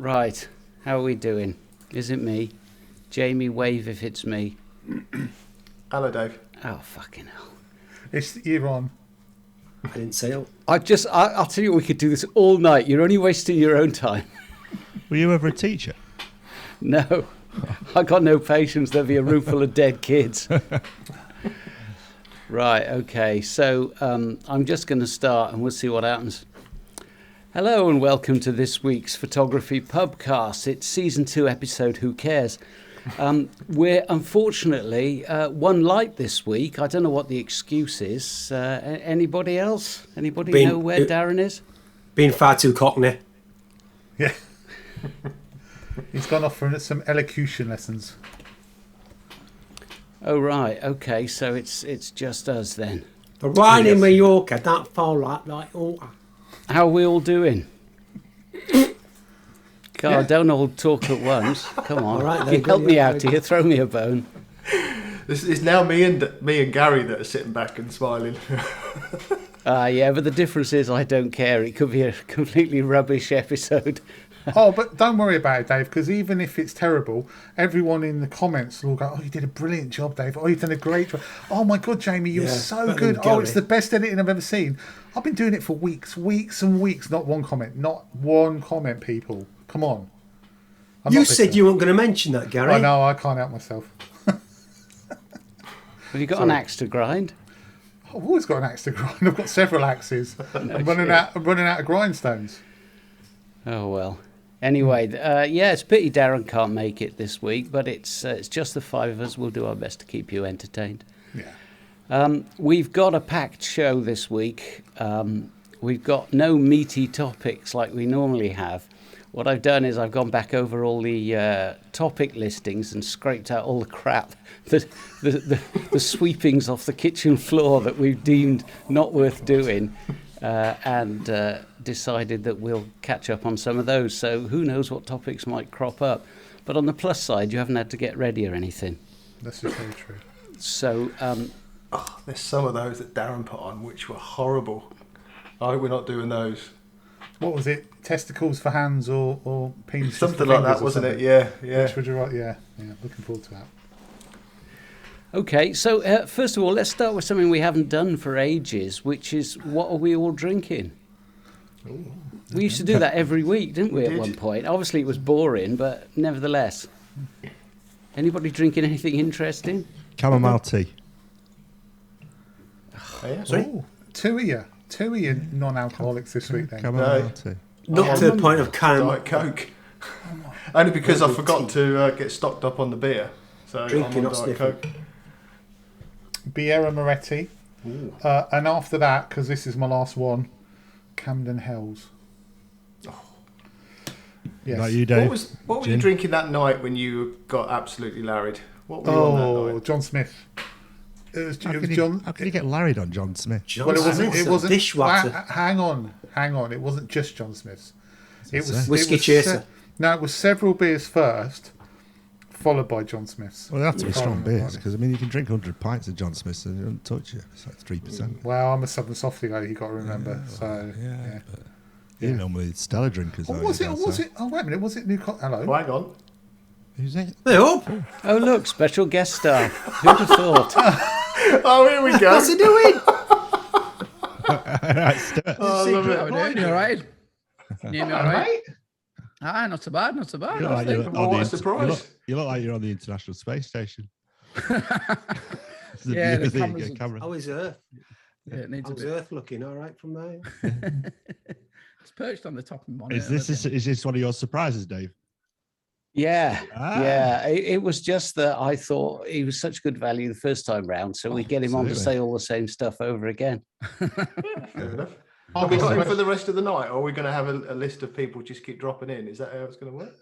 Right, how are we doing? Is it me? Jamie, wave if it's me. Hello, Dave. Oh, fucking hell. You're on. I didn't say it. I'll tell you, we could do this all night. You're only wasting your own time. Were you ever a teacher? No, I got no patience. There'll be a room full of dead kids. Right, okay. So I'm just going to start and we'll see what happens. Hello and welcome to this week's Photography Pubcast. It's season 2 episode Who Cares? We're unfortunately one light this week. I don't know what the excuse is. Anybody else? Anybody know where Darren is? Being far too cockney. Yeah. He's gone off for some elocution lessons. Oh, right. Okay, so it's just us then. The wine in Mallorca don't fall like water. How are we all doing? God, don't all talk at once. Come on, All right, you help me out here. Throw me a bone. This is now me and Gary that are sitting back and smiling. Yeah, but the difference is I don't care. It could be a completely rubbish episode. Oh, but don't worry about it, Dave, because even if it's terrible, everyone in the comments will go, "Oh, you did a brilliant job, Dave. Oh, you've done a great job. Oh, my God, Jamie, you're so good. Oh, it's the best editing I've ever seen." I've been doing it for weeks and weeks. Not one comment, people. Come on. You said you weren't going to mention that, Gary. I know, I can't help myself. Have you got an axe to grind? I've always got an axe to grind. I've got several axes. I'm running out of grindstones. Oh, well. Anyway, yeah, it's a pity Darren can't make it this week, but it's just the 5 of us. We'll do our best to keep you entertained. Yeah. We've got a packed show this week. We've got no meaty topics like we normally have. What I've done is I've gone back over all the topic listings and scraped out all the crap, the sweepings off the kitchen floor that we've deemed not worth doing, and decided that we'll catch up on some of those. So who knows what topics might crop up. But on the plus side, you haven't had to get ready or anything. That's just very true. So there's some of those that Darren put on which were horrible. I hope we're not doing those. What was it? Testicles for hands or penis? Something like that, wasn't it? Yeah. Which would you write? Yeah. Looking forward to that. Okay, so first of all, let's start with something we haven't done for ages, which is what are we all drinking? Ooh, we used to do that every week, didn't we, at one point? Obviously, it was boring, but nevertheless. Anybody drinking anything interesting? Chamomile tea. Oh, yeah. Sorry? Ooh, two of you non-alcoholics this week then. Chamomile tea. Not to the point of Diet Coke. Only because I forgot to get stocked up on the beer. So Drinking, I'm not on Diet sniffing. Coke. Biera Moretti. And after that, because this is my last one, Camden Hells. Yes. Like you, Dave. What were you drinking that night when you got absolutely larried? What were you on that night? John Smith. How can you get larried on John Smith? It wasn't dishwater. Hang on. It wasn't just John Smith's. It was Whiskey Chaser. No, it was several beers first, followed by John Smith's. Well, they have to be strong beers because you can drink 100 pints of John Smith's and it doesn't touch you. It's like 3%. Well, I'm a Southern Softy lady. You got to remember. But you normally Stella drinkers. Was it? Oh, wait a minute. Was it Newcastle? Hello. Hang on. Who's it? Hey, up. Oh, look, special guest star. Who'd have thought? Oh, here we go. What's he doing? Right, Stella. I love it. How are you doing? You all right? Can you hear me all right? Ah, not so bad. You look like you're What a surprise. You look like you're on the International Space Station. Yeah, the camera. How is Earth? Yeah, it needs How's a bit. Earth looking? All right from there? It's perched on the top of my monitor. Is this one of your surprises, Dave? Yeah, yeah. It was just that I thought he was such good value the first time round, so we get him on to say all the same stuff over again. Fair enough. Are we got him for the rest of the night, or are we going to have a list of people just keep dropping in? Is that how it's going to work?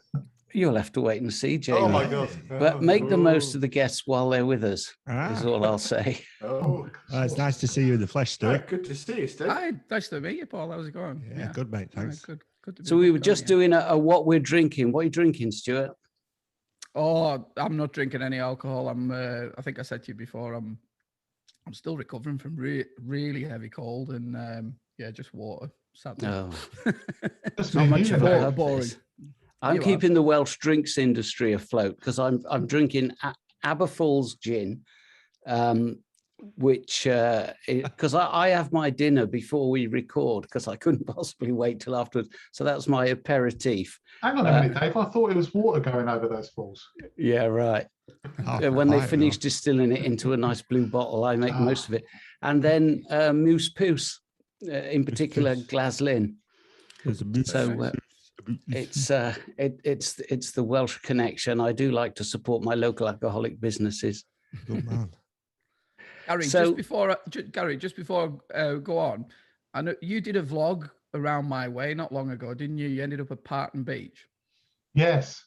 You'll have to wait and see, Jamie. Oh my God! But make the most of the guests while they're with us. Is all I'll say. Oh, well, it's nice to see you in the flesh, Stuart. good to see you, Steve. Hi, nice to meet you, Paul. How's it going? Yeah, good, mate. Thanks. Good to be So we were back just on, doing a what we're drinking. What are you drinking, Stuart? Oh, I'm not drinking any alcohol. I think I said to you before. I'm still recovering from really heavy cold and just water. Sadly. No. Not much water, boring. I'm You are. keeping the Welsh drinks industry afloat because I'm drinking Aberfoyle's gin, which because I have my dinner before we record because I couldn't possibly wait till afterwards. So that's my aperitif. Hang on a minute, Dave. I thought it was water going over those falls. Yeah, right. When they finish distilling it into a nice blue bottle, I make most of it. And then Moose Poose, in particular Glaslyn. So it's the Welsh connection. I do like to support my local alcoholic businesses. Good man. Gary, So- just before I go on, I know you did a vlog around my way not long ago, didn't you? You ended up at Parton Beach. Yes.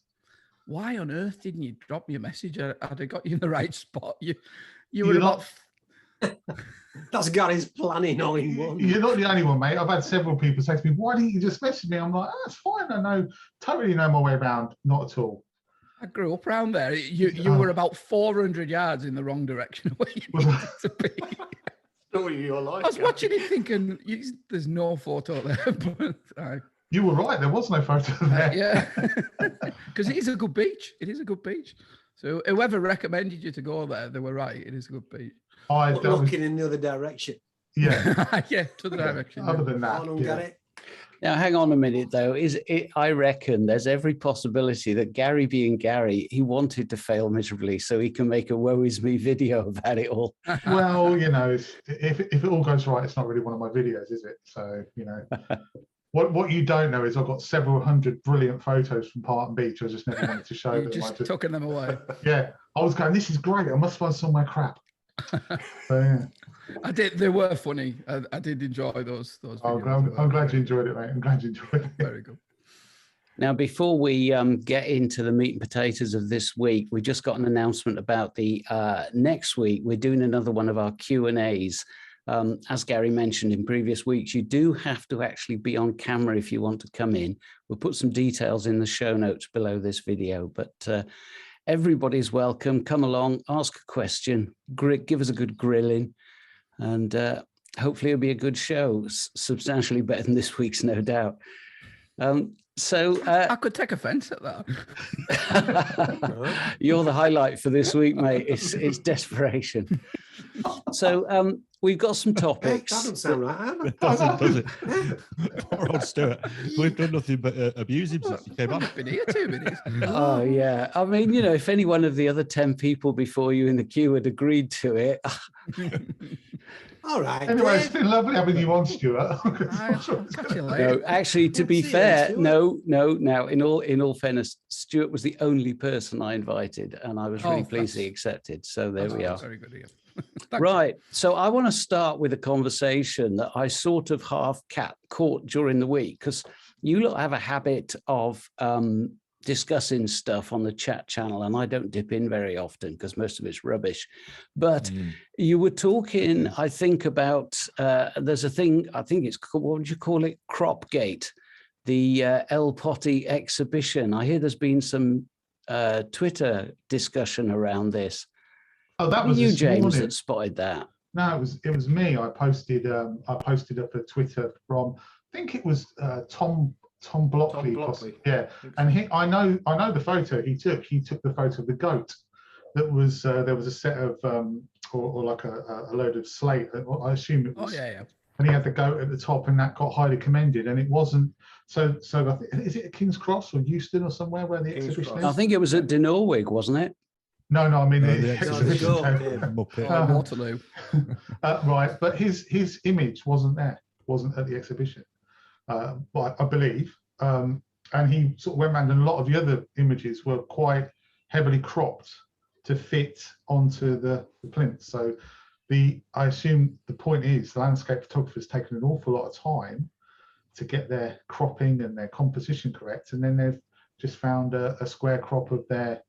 Why on earth didn't you drop me a message? I'd have got you in the right spot. You were You're about. That's Gary's planning all in one. You're not the only one, mate. I've had several people say to me, "Why didn't you just message me?" I'm like, "Oh, it's fine. I totally know my way around." Not at all. I grew up around there. You were about 400 yards in the wrong direction where you needed to be. Story of your life. I was watching it thinking, there's no photo there. But You were right. There was no photo there. yeah, because it is a good beach. It is a good beach. So whoever recommended you to go there, they were right. It is a good beach. But looking in the other direction. Yeah. Yeah, to the direction. Other than that, I don't yeah. get it. Now, hang on a minute, though. I reckon there's every possibility that Gary being Gary, he wanted to fail miserably so he can make a woe is me video about it all. Well, if it all goes right, it's not really one of my videos, is it? So, what you don't know is I've got several hundred brilliant photos from Parton Beach. I just never wanted to show You them. just tucking them away. Yeah, I was going, this is great. I must find somewhere crap. So, yeah. I did. They were funny. I did enjoy those videos. I'm glad you enjoyed it, mate. I'm glad you enjoyed it. Very good. Now, before we get into the meat and potatoes of this week, we just got an announcement about the next week. We're doing another one of our Q&As. As Gary mentioned in previous weeks, you do have to actually be on camera if you want to come in. We'll put some details in the show notes below this video, but everybody's welcome. Come along, ask a question, give us a good grilling, and hopefully it'll be a good show, substantially better than this week's, no doubt. I could take offence at that. You're the highlight for this week, mate. It's desperation. So we've got some topics. That doesn't sound right. Does it? Poor old Stuart. We've done nothing but abuse him since he came on. I've been here 2 minutes. Oh, yeah. I mean, if any one of the other 10 people before you in the queue had agreed to it. All right. Anyway, it's been lovely having you on, Stuart. I'll catch you later. No, actually, to be fair, no. Now, in all fairness, Stuart was the only person I invited, and I was really pleased he accepted. So there we are. Very good of you. Right. So I want to start with a conversation that I sort of half caught during the week, because you lot have a habit of discussing stuff on the chat channel, and I don't dip in very often because most of it's rubbish. But you were talking, I think, about there's a thing, I think it's called, what would you call it? Cropgate, the LPOTY exhibition. I hear there's been some Twitter discussion around this. Oh, that was you, this James, morning. that spotted that. No, it was me. I posted up a Twitter from, I think it was Tom Blockley. Yeah, and I know the photo he took. He took the photo of the goat. That was there was a set of or like a load of slate. I assume it was. Oh yeah. And he had the goat at the top, and that got highly commended. And it wasn't so. I think, is it at King's Cross or Euston or somewhere where the exhibition is? I think it was at De Norwich, wasn't it? No, I mean the exhibition. Waterloo. Right, but his image wasn't at the exhibition, but I believe. And he sort of went around, and a lot of the other images were quite heavily cropped to fit onto the plinth. So I assume the point is the landscape photographer's taken an awful lot of time to get their cropping and their composition correct, and then they've just found a square crop of their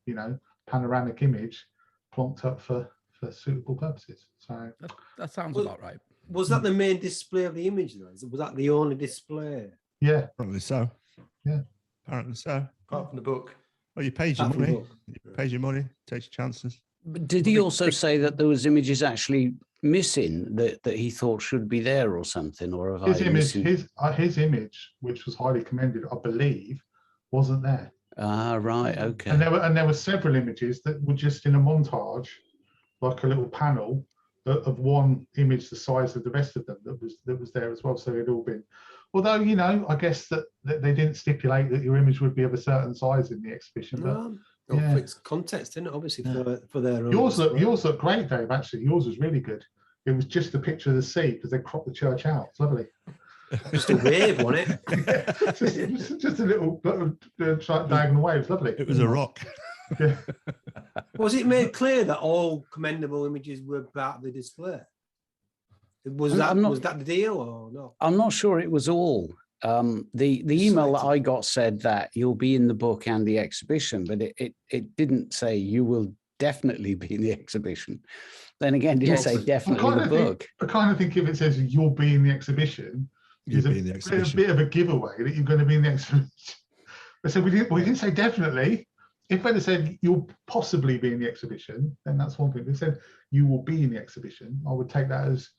panoramic image plonked up for suitable purposes. So that sounds about right. Was that the main display of the image though? Was that the only display? yeah, Apparently so. Yeah. Apparently so. Apart from the book. Well, you paid your money. You paid your money. Takes your chances. But did he also say that there was images actually missing that he thought should be there or something? Or have his image, which was highly commended, I believe, wasn't there. Ah, right, okay. And there were several images that were just in a montage, like a little panel of one image the size of the rest of them that was there as well. So it'd all been, although, you know, I guess that they didn't stipulate that your image would be of a certain size in the exhibition. No, but for its context, isn't it? Obviously for their own. yours look great, Dave. Actually, yours was really good. It was just a picture of the sea because they cropped the church out. It's lovely. Just a wave, wasn't it? just a little diagonal wave. It's lovely. It was a rock. Yeah. Was it made clear that all commendable images were part of the display? Was that the deal or not? I'm not sure it was all. The email that I got said that you'll be in the book and the exhibition, but it didn't say you will definitely be in the exhibition. Then again, it didn't say definitely in the book. I kind of think if it says you'll be in the exhibition, is a bit of a giveaway that you're going to be in the exhibition. So we didn't say definitely. If they'd have said you'll possibly be in the exhibition, then that's one thing. They said you will be in the exhibition, I would take that as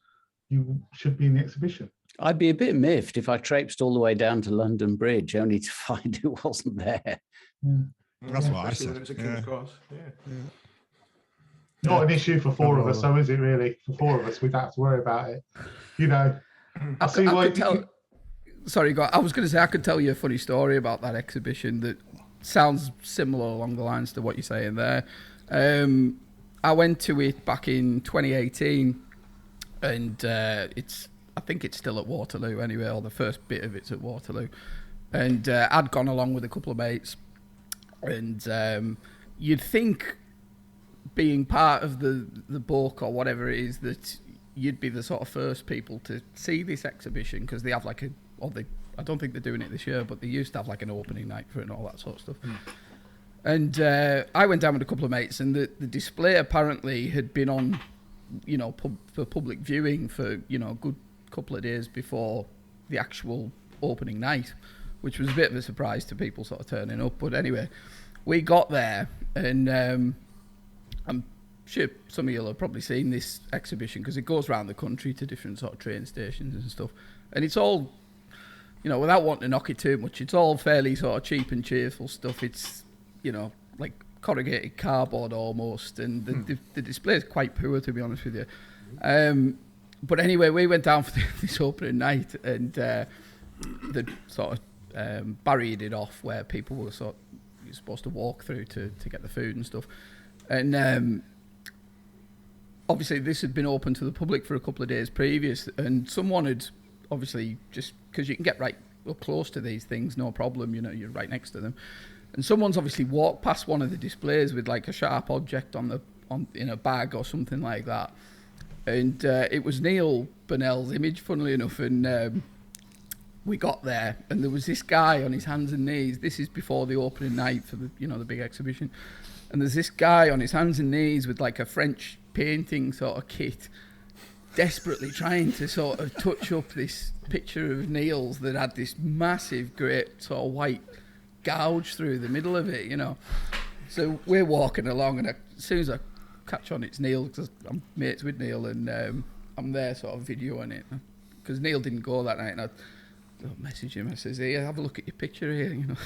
you should be in the exhibition. I'd be a bit miffed if I traipsed all the way down to London Bridge only to find it wasn't there. That's what I said. It's a King's Cross. Yeah. Not an issue for four of us, so is it really? For four of us, we don't have to worry about it. You know, Sorry, I was going to say I could tell you a funny story about that exhibition that sounds similar along the lines to what you're saying there. I went to it back in 2018, and I think it's still at Waterloo anyway, or the first bit of it's at Waterloo. And I'd gone along with a couple of mates, and you'd think, being part of the book or whatever it is, that you'd be the sort of first people to see this exhibition, because they have like I don't think they're doing it this year, but they used to have like an opening night for it and all that sort of stuff. And I went down with a couple of mates, and the display apparently had been on, you know, for public viewing for, you know, a good couple of days before the actual opening night, which was a bit of a surprise to people sort of turning up. But anyway, we got there, and I'm sure some of you will have probably seen this exhibition because it goes around the country to different sort of train stations and stuff. And it's all, you know, without wanting to knock it too much, it's all fairly sort of cheap and cheerful stuff. It's, you know, like corrugated cardboard almost, and the display is quite poor, to be honest with you. But anyway, we went down for this opening night, and they sort of barriered it off where people were you're supposed to walk through to get the food and stuff. And obviously this had been open to the public for a couple of days previous, and someone had obviously, just because you can get right up close to these things, no problem, you know, you're right next to them. And someone's obviously walked past one of the displays with like a sharp object in a bag or something like that. And it was Neil Burnell's image, funnily enough. And we got there, and there was this guy on his hands and knees. This is before the opening night for the, you know, the big exhibition. And there's this guy on his hands and knees with like a French painting sort of kit, desperately trying to sort of touch up this picture of Neil's that had this massive, great sort of white gouge through the middle of it, you know. So we're walking along, and as soon as I catch on, it's Neil, because I'm mates with Neil, and I'm there sort of videoing it, because Neil didn't go that night, and I message him. I says, "Hey, have a look at your picture here." You know,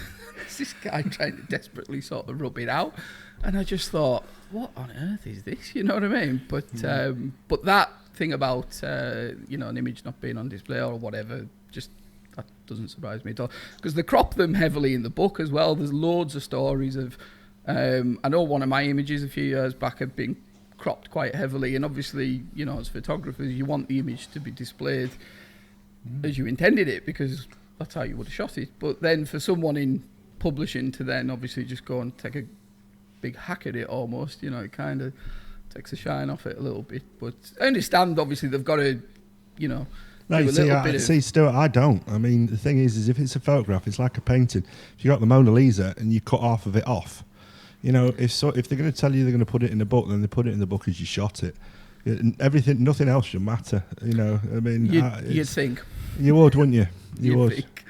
it's this guy trying to desperately sort of rub it out, and I just thought, what on earth is this? You know what I mean? But that thing about you know, an image not being on display or whatever, just that doesn't surprise me at all, because they crop them heavily in the book as well. There's loads of stories of. I know one of my images a few years back had been cropped quite heavily, and obviously, you know, as photographers, you want the image to be displayed as you intended it, because that's how you would have shot it. But then for someone in publishing to then obviously just go and take a big hack at it almost, you know, it kind of takes the shine off it a little bit. But I understand, obviously, they've got to, you know, see, Stuart, I don't. I mean, the thing is if it's a photograph, it's like a painting. If you got the Mona Lisa and you cut half of it off, you know, if they're going to tell you they're going to put it in the book, then they put it in the book as you shot it. Everything, nothing else should matter. You know, I mean, you'd think you would, wouldn't you? You would. Think.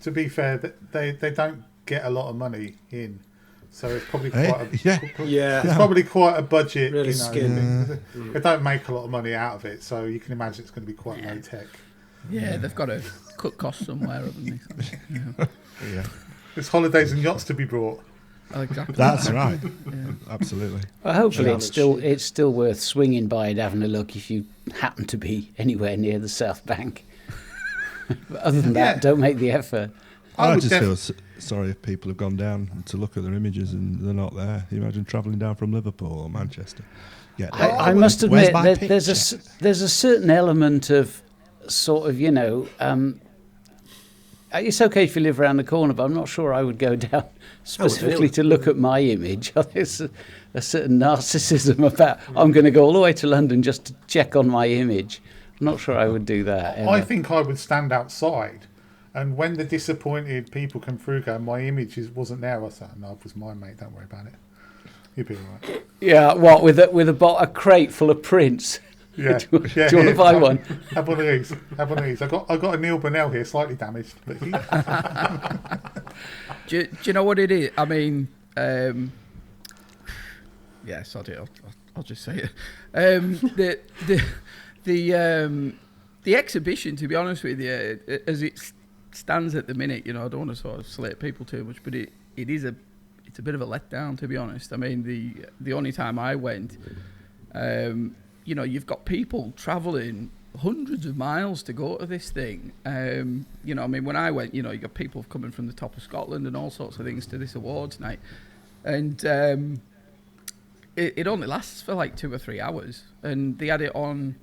To be fair, they don't get a lot of money in, so it's probably it's probably quite a budget. Really, you know, they don't make a lot of money out of it, so you can imagine it's going to be quite low tech. Yeah, they've got to cut costs somewhere, haven't they? Yeah. There's holidays and yachts to be brought. Exactly. That's right. Absolutely. Well, hopefully it's still worth swinging by and having a look if you happen to be anywhere near the South Bank. But other than that, don't make the effort. I just feel sorry if people have gone down to look at their images and they're not there. You imagine travelling down from Liverpool or Manchester. Yeah, I must admit that there's a certain element of sort of, it's okay if you live around the corner, but I'm not sure I would go down specifically to look at my image. There's a certain narcissism about, I'm going to go all the way to London just to check on my image. I'm not sure I would do that. Ever. I think I would stand outside, and when the disappointed people come through going, my image wasn't there, I said, no, it was mine, mate, don't worry about it. You'll be all right. Yeah, what, with a crate full of prints? Yeah. Do you want to buy one? Have one of these. I got a Neil Burnell here, slightly damaged. But do you know what it is? I mean, yes, I'll just say it. The exhibition, to be honest with you, as it stands at the minute, I don't want to sort of slate people too much, but it's a bit of a letdown, to be honest. I mean, the only time I went, you've got people travelling hundreds of miles to go to this thing. When I went, you got people coming from the top of Scotland and all sorts of things to this awards night. And it only lasts for like 2 or 3 hours. And they had it on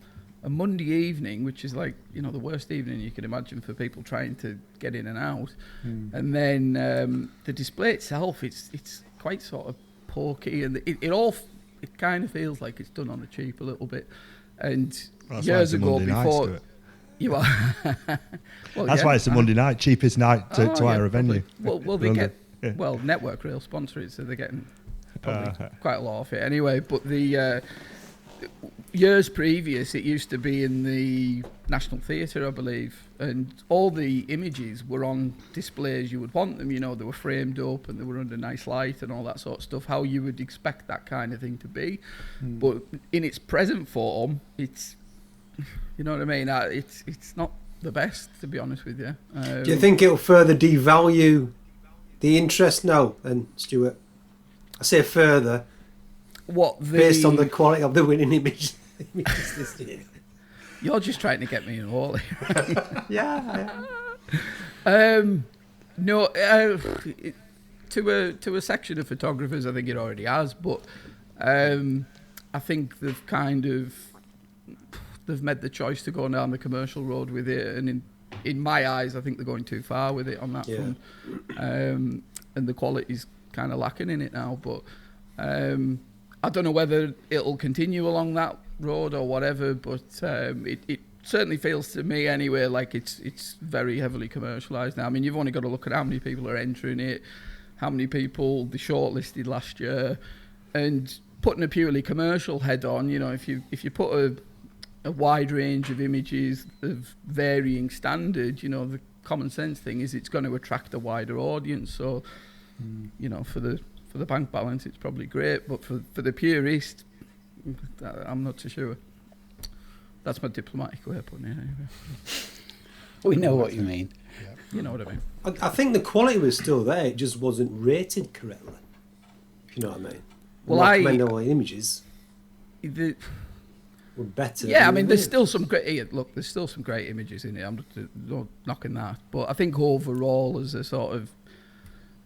a Monday evening, which is like, the worst evening you can imagine for people trying to get in and out. And then the display itself, it's quite sort of porky, and it kind of feels like it's done on the cheap a little bit. And years ago, before you are, that's why it's a Monday night, cheapest night to hire a venue. Well, they get Network Rail sponsor it, so they're getting probably quite a lot of it anyway. But the years previous, it used to be in the National Theatre, I believe, and all the images were on display as you would want them. They were framed up and they were under nice light and all that sort of stuff, how you would expect that kind of thing to be. But in its present form, it's, you know what I mean? It's not the best, to be honest with you. Do you think it'll further devalue the interest now, then, Stuart? I say further. Based on the quality of the winning images this year. You're just trying to get me in a hole. Yeah, I am. No, to a section of photographers, I think it already has, but I think they've made the choice to go down the commercial road with it, and in my eyes, I think they're going too far with it on that front, and the quality's kind of lacking in it now, but. I don't know whether it'll continue along that road or whatever, but it certainly feels to me anyway like it's very heavily commercialised now. I mean, you've only got to look at how many people are entering it, how many people they shortlisted last year, and putting a purely commercial head on. If you put a wide range of images of varying standard, the common sense thing is it's going to attract a wider audience. So, for the bank balance, it's probably great, but for the purist, I'm not too sure. That's my diplomatic way of putting it. Anyway. We know what you mean. Yeah. You know what I mean. I think the quality was still there; it just wasn't rated correctly. If you know what I mean. Well, I recommend all the images were better. Yeah, I mean, there's still some great. Look, there's still some great images in it. I'm not knocking that, but I think overall, as a sort of,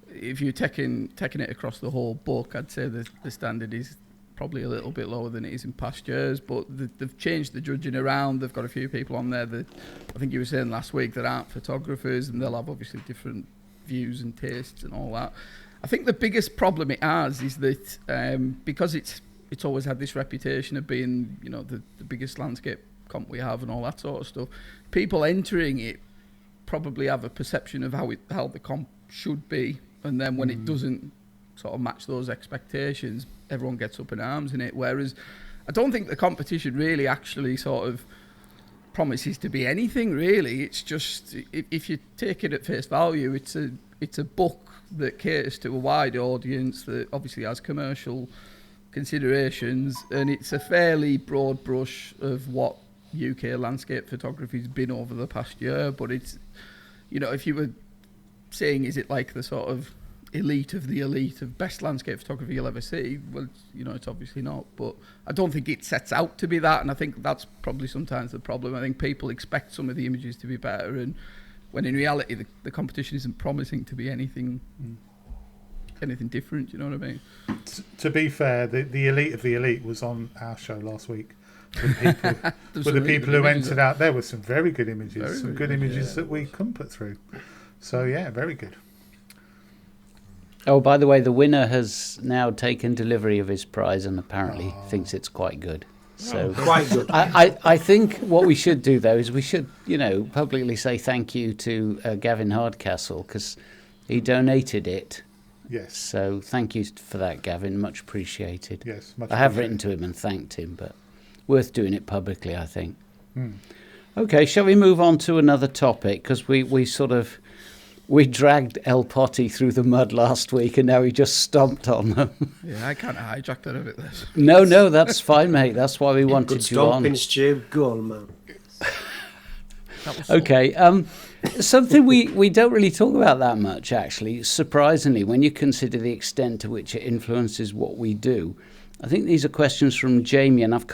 if you're taking it across the whole book, I'd say the standard is probably a little bit lower than it is in past years, but they've changed the judging around. They've got a few people on there that I think you were saying last week that aren't photographers, and they'll have obviously different views and tastes and all that. I think the biggest problem it has is that because it's always had this reputation of being, the biggest landscape comp we have and all that sort of stuff, people entering it probably have a perception of how the comp should be. And then when it doesn't sort of match those expectations, everyone gets up in arms in it. Whereas I don't think the competition really actually sort of promises to be anything, really. It's just, if you take it at face value, it's a book that caters to a wide audience that obviously has commercial considerations, and it's a fairly broad brush of what UK landscape photography has been over the past year. But it's, if you were saying, is it like the sort of elite of the elite of best landscape photography you'll ever see? Well, it's obviously not, but I don't think it sets out to be that, and I think that's probably sometimes the problem. I think people expect some of the images to be better, and when in reality the competition isn't promising to be anything different, you know what I mean? To be fair, the elite of the elite was on our show last week. With the people who entered out, there were some very good images, some good images that we couldn't put through. So yeah, very good. Oh, by the way, the winner has now taken delivery of his prize and apparently thinks it's quite good. So Quite good. I think what we should do, though, is we should, publicly say thank you to Gavin Hardcastle, because he donated it. Yes. So thank you for that, Gavin. Much appreciated. Yes, much I have appreciated. written to him and thanked him, but worth doing it publicly, I think. Okay, shall we move on to another topic? Because we dragged LPOTY through the mud last week, and now he just stomped on them. Yeah, I kind of hijacked it a bit. This. No, that's fine, mate. That's why we wanted Good you on. stomping, Stu. Go on, man. Okay, something we don't really talk about that much, actually, surprisingly, when you consider the extent to which it influences what we do. I think these are questions from Jamie, and I'm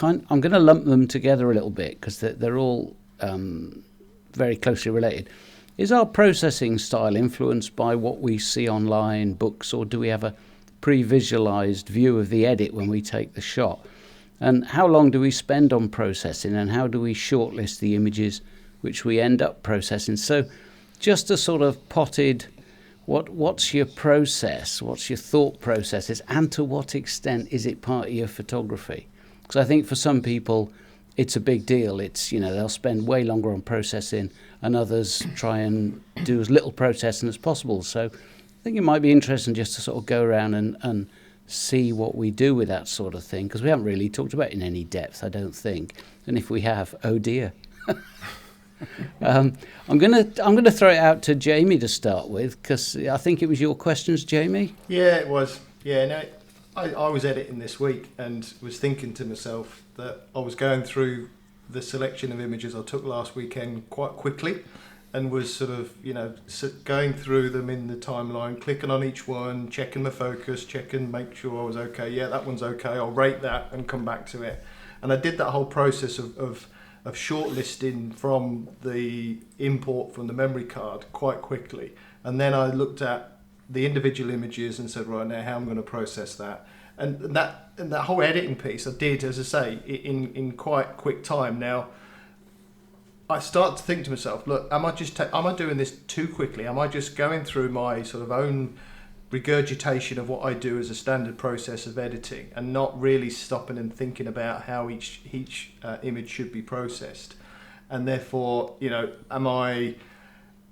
going to lump them together a little bit because they're all very closely related. Is our processing style influenced by what we see online, books, or do we have a pre-visualized view of the edit when we take the shot? And how long do we spend on processing, and how do we shortlist the images which we end up processing? So just a sort of potted, what's your process, what's your thought processes, and to what extent is it part of your photography? Because I think for some people it's a big deal. It's, they'll spend way longer on processing, and others try and do as little processing as possible. So I think it might be interesting just to sort of go around and see what we do with that sort of thing, because we haven't really talked about it in any depth, I don't think. And if we have, oh dear. I'm gonna throw it out to Jamie to start with, because I think it was your questions, Jamie. Yeah, it was. Yeah, no, I was editing this week and was thinking to myself that I was going through the selection of images I took last weekend quite quickly, and was sort of going through them in the timeline, clicking on each one, checking the focus, make sure I was okay. Yeah, that one's okay. I'll rate that and come back to it. And I did that whole process of shortlisting from the import from the memory card quite quickly, and then I looked at the individual images and said, right, now how I'm going to process that, and that whole editing piece I did, as I say, in quite quick time. Now I start to think to myself, look, am I doing this too quickly? Am I just going through my sort of own regurgitation of what I do as a standard process of editing, and not really stopping and thinking about how each image should be processed? And therefore, am I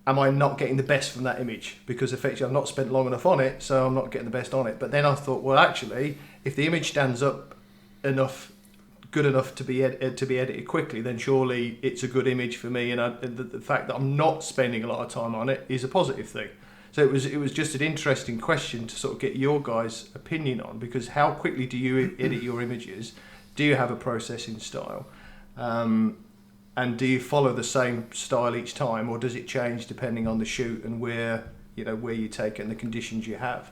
not getting the best from that image because effectively I've not spent long enough on it, so I'm not getting the best on it? But then I thought, well, actually, if the image stands up good enough to be edited quickly, then surely it's a good image for me, and the fact that I'm not spending a lot of time on it is a positive thing. So it was just an interesting question to sort of get your guys' opinion on, because how quickly do you edit your images? Do you have a processing style? And do you follow the same style each time, or does it change depending on the shoot and where you take it and the conditions you have?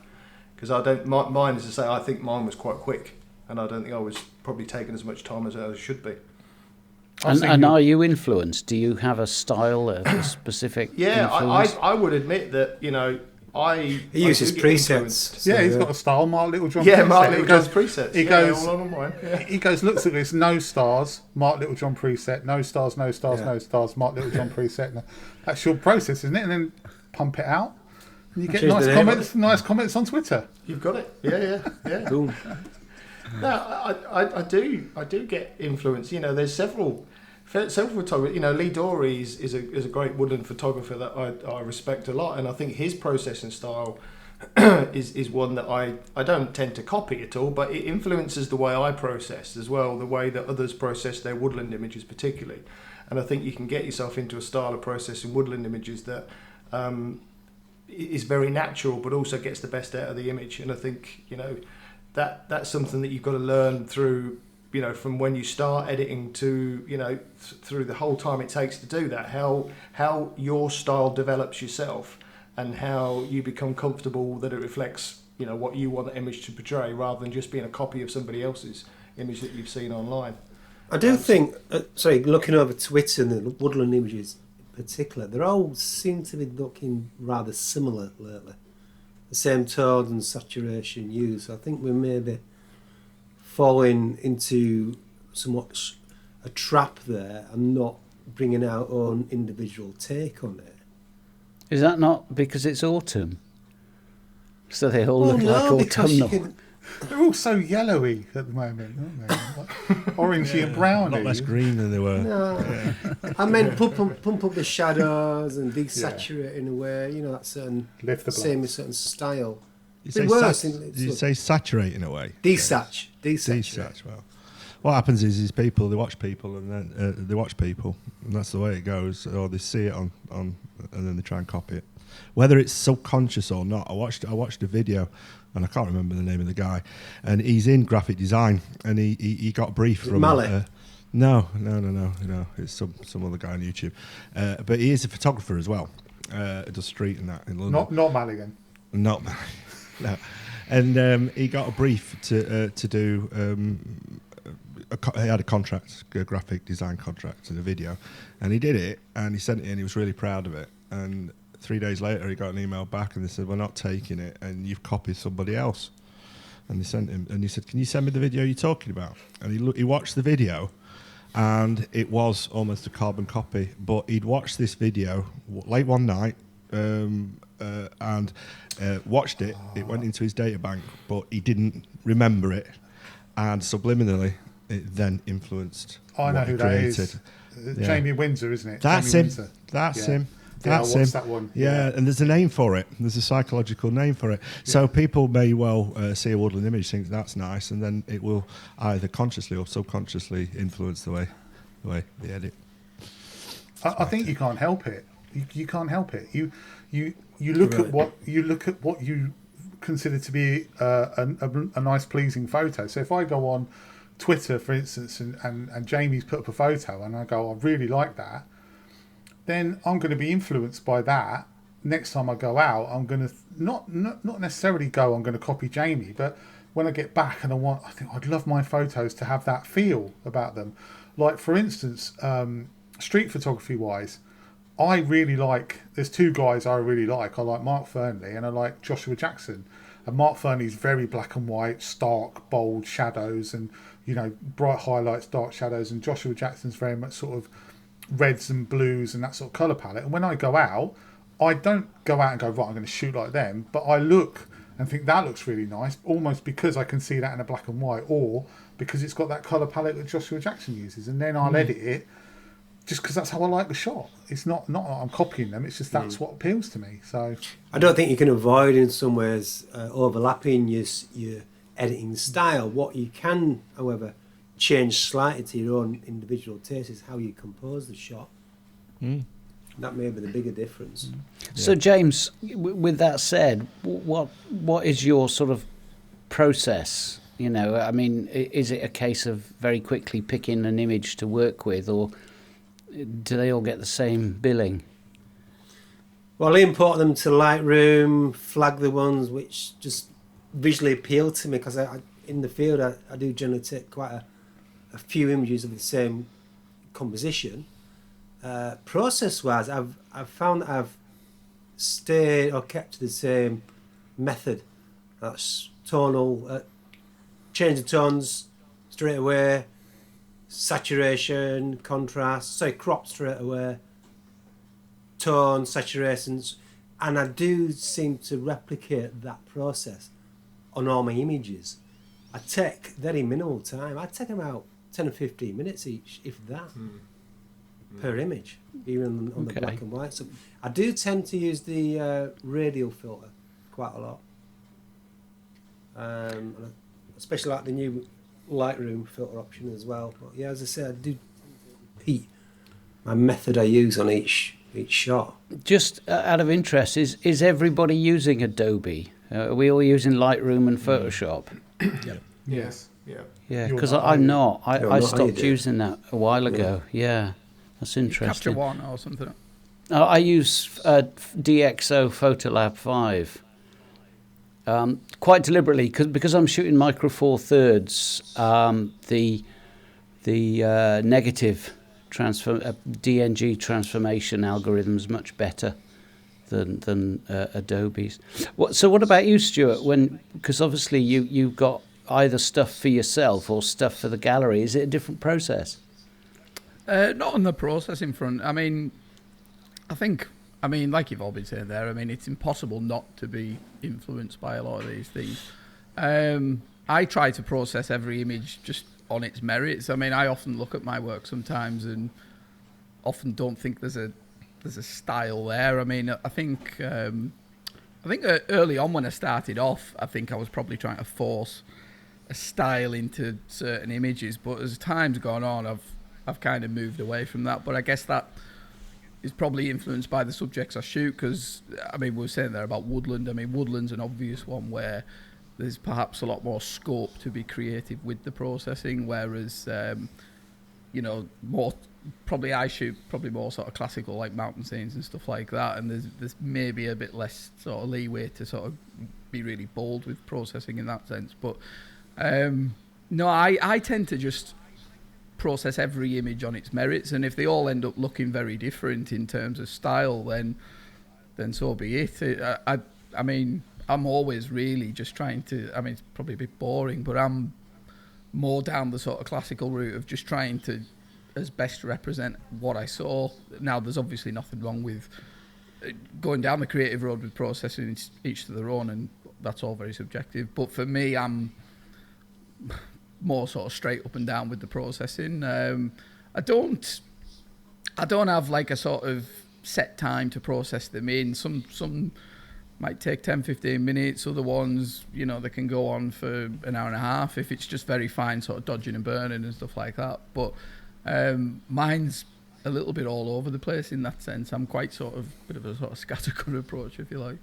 Because mine, as I say, I think mine was quite quick, and I don't think I was probably taking as much time as I should be. And are you influenced? Do you have a style, a specific influence? I would admit that, He uses presets. Yeah, he's got a style, Mark Littlejohn. Yeah, preset. Mark Littlejohn's presets. He all on mine. Yeah. He goes, looks at this, no stars, Mark Littlejohn preset, no stars, no stars, Mark Littlejohn preset. No. That's your process, isn't it? And then pump it out, and you get nice comments on Twitter. You've got it. Yeah. Cool. No, I do get influence. There's several photographers. Lee Dorey is a great woodland photographer that I respect a lot, and I think his processing style is one that I don't tend to copy at all, but it influences the way I process as well, the way that others process their woodland images particularly. And I think you can get yourself into a style of processing woodland images that is very natural, but also gets the best out of the image. And I think that's something that you've got to learn through, from when you start editing to, through the whole time it takes to do that, how your style develops yourself, and how you become comfortable that it reflects, you know, what you want the image to portray, rather than just being a copy of somebody else's image that you've seen online. I do think, looking over Twitter and the woodland images in particular, they all seem to be looking rather similar lately. The same tone and saturation used. I think we may be falling into somewhat a trap there and not bringing our own individual take on it. Is that not because it's autumn? So they all look like autumnal. They're all so yellowy at the moment, aren't they? Like orangey and browny. Not less green than they were. No. Yeah. I meant pump up the shadows and desaturate in a way, you know, that certain same certain style. You say saturate in a way? Desatch. Well, what happens is people, they watch people and then and that's the way it goes, or they see it on and then they try and copy it. Whether it's subconscious or not, I watched a video, and I can't remember the name of the guy, and he's in graphic design, and he got a brief from Mallet. No, it's some other guy on YouTube, but he is a photographer as well. Does street and that in London. Not Mulligan. Not no, and he got a brief to do. He had a graphic design contract in a video, and he did it, and he sent it in. He was really proud of it, and 3 days later he got an email back, and they said, "We're not taking it, and you've copied somebody else." And they sent him, and he said, "Can you send me the video you're talking about?" And he watched the video, and it was almost a carbon copy. But he'd watched this video late one night, and watched it. It went into his data bank, but he didn't remember it, and subliminally, it then influenced. I know who created. That is. Jamie Windsor, isn't it? That's Jamie him. Windsor. That's yeah. him. Yeah, That's I watched him. that one. Yeah, and there's a name for it. There's a psychological name for it. So people may well see a woodland image, think that's nice, and then it will either consciously or subconsciously influence the way they edit. I think you can't help it. You can't help it. You look at what you consider to be a nice, pleasing photo. So if I go on Twitter, for instance, and Jamie's put up a photo, and I go, I really like that, then I'm going to be influenced by that. Next time I go out, I'm going to not necessarily go, I'm going to copy Jamie, but when I get back and I think I'd love my photos to have that feel about them. Like, for instance, street photography wise, I really like, there's two guys I really like. I like Mark Fernley and I like Joshua Jackson. And Mark Fernley's very black and white, stark, bold shadows and, you know, bright highlights, dark shadows. And Joshua Jackson's very much sort of reds and blues and that sort of colour palette. And when I go out, I don't go out and go, right, I'm going to shoot like them. But I look and think that looks really nice, almost because I can see that in a black and white, or because it's got that colour palette that Joshua Jackson uses. And then I'll edit it just because that's how I like the shot. It's not that I'm copying them, it's just that's what appeals to me. So I don't think you can avoid in some ways overlapping your editing style. What you can, however, change slightly to your own individual taste is how you compose the shot. That may be the bigger difference. So James, with that said, what is your sort of process? You know, I mean, is it a case of very quickly picking an image to work with, or do they all get the same billing? Well, I import them to Lightroom, flag the ones which just visually appeal to me, because in the field I do generally take quite a few images of the same composition. Process-wise, I've found that I've stayed or kept to the same method. That's tonal, change the tones straight away, saturation, contrast, crop straight away, tone, saturations, and I do seem to replicate that process on all my images. I take very minimal time. I take about 10 or 15 minutes each, if that, per image, even on the black and white. So I do tend to use the radial filter quite a lot. Especially like the new Lightroom filter option as well. But yeah, as I said, I do repeat my method I use on each shot. Just out of interest, is everybody using Adobe? Are we all using Lightroom and Photoshop? Yes. Yeah, because I'm not. I stopped using that a while ago. Yeah, that's interesting. Capture One or something. I use DxO Photolab 5 quite deliberately because I'm shooting micro four thirds. The negative DNG transformation algorithm's much better than Adobe's. So what about you, Stuart? Because obviously you've got either stuff for yourself or stuff for the gallery. Is it a different process? Not on the processing front. I mean, like you've all been saying there, I mean, it's impossible not to be influenced by a lot of these things. I try to process every image just on its merits. I mean, I often look at my work sometimes and often don't think there's a style there. I mean, I think early on when I started off, I think I was probably trying to force a style into certain images, but as time's gone on, I've kind of moved away from that. But I guess that is probably influenced by the subjects I shoot, because I mean, we were saying there about woodland. I mean, woodland's an obvious one where there's perhaps a lot more scope to be creative with the processing, whereas I shoot more sort of classical, like mountain scenes and stuff like that, and there's maybe a bit less sort of leeway to sort of be really bold with processing in that sense. But no, I tend to just process every image on its merits, and if they all end up looking very different in terms of style, then so be it. I mean, I'm always really just trying to, I mean, it's probably a bit boring, but I'm more down the sort of classical route of just trying to as best represent what I saw. Now, there's obviously nothing wrong with going down the creative road with processing, each to their own, and that's all very subjective. But for me, I'm more sort of straight up and down with the processing. I don't have like a sort of set time to process them in. Some might take 10-15 minutes, other ones, they can go on for an hour and a half if it's just very fine sort of dodging and burning and stuff like that. But mine's a little bit all over the place in that sense. I'm quite sort of bit of a sort of scattergun approach, if you like.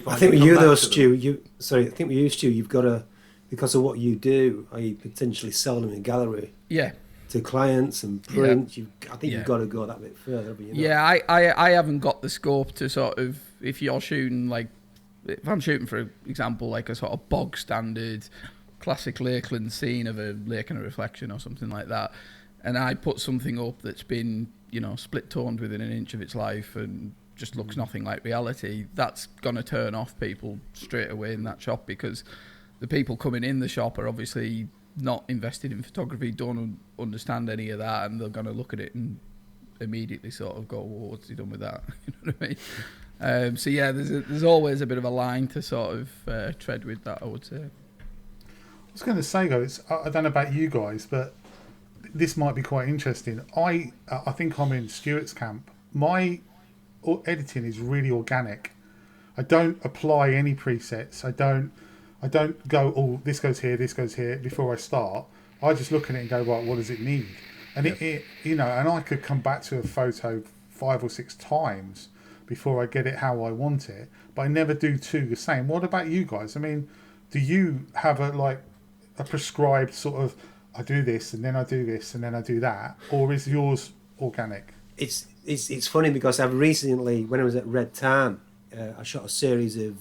I think with you though, Stu, you've got to, because of what you do, you potentially sell them in gallery. Yeah. To clients and print, yeah. I think you've got to go that bit further. But Yeah, I haven't got the scope to sort of, if you're shooting like, if I'm shooting, for example, like a sort of bog standard classic Lakeland scene of a lake and a reflection or something like that, and I put something up that's been, split toned within an inch of its life and just looks nothing like reality, that's going to turn off people straight away in that shop, because the people coming in the shop are obviously not invested in photography, don't understand any of that, and they're going to look at it and immediately sort of go, well, what's he done with that? You know what I mean? So yeah, there's always a bit of a line to sort of tread with that, I would say. I was going to say, though, I don't know about you guys, but this might be quite interesting. I think I'm in Stuart's camp. My editing is really organic. I don't apply any presets. I don't go, oh, this goes here before I start. I just look at it and go, right, what does it need? And it and I could come back to a photo 5 or 6 times before I get it how I want it, but I never do two the same. What about you guys? I mean, do you have a prescribed sort of, I do this and then I do this and then I do that, or is yours organic? It's funny because I've recently, when I was at Red Tarn, I shot a series of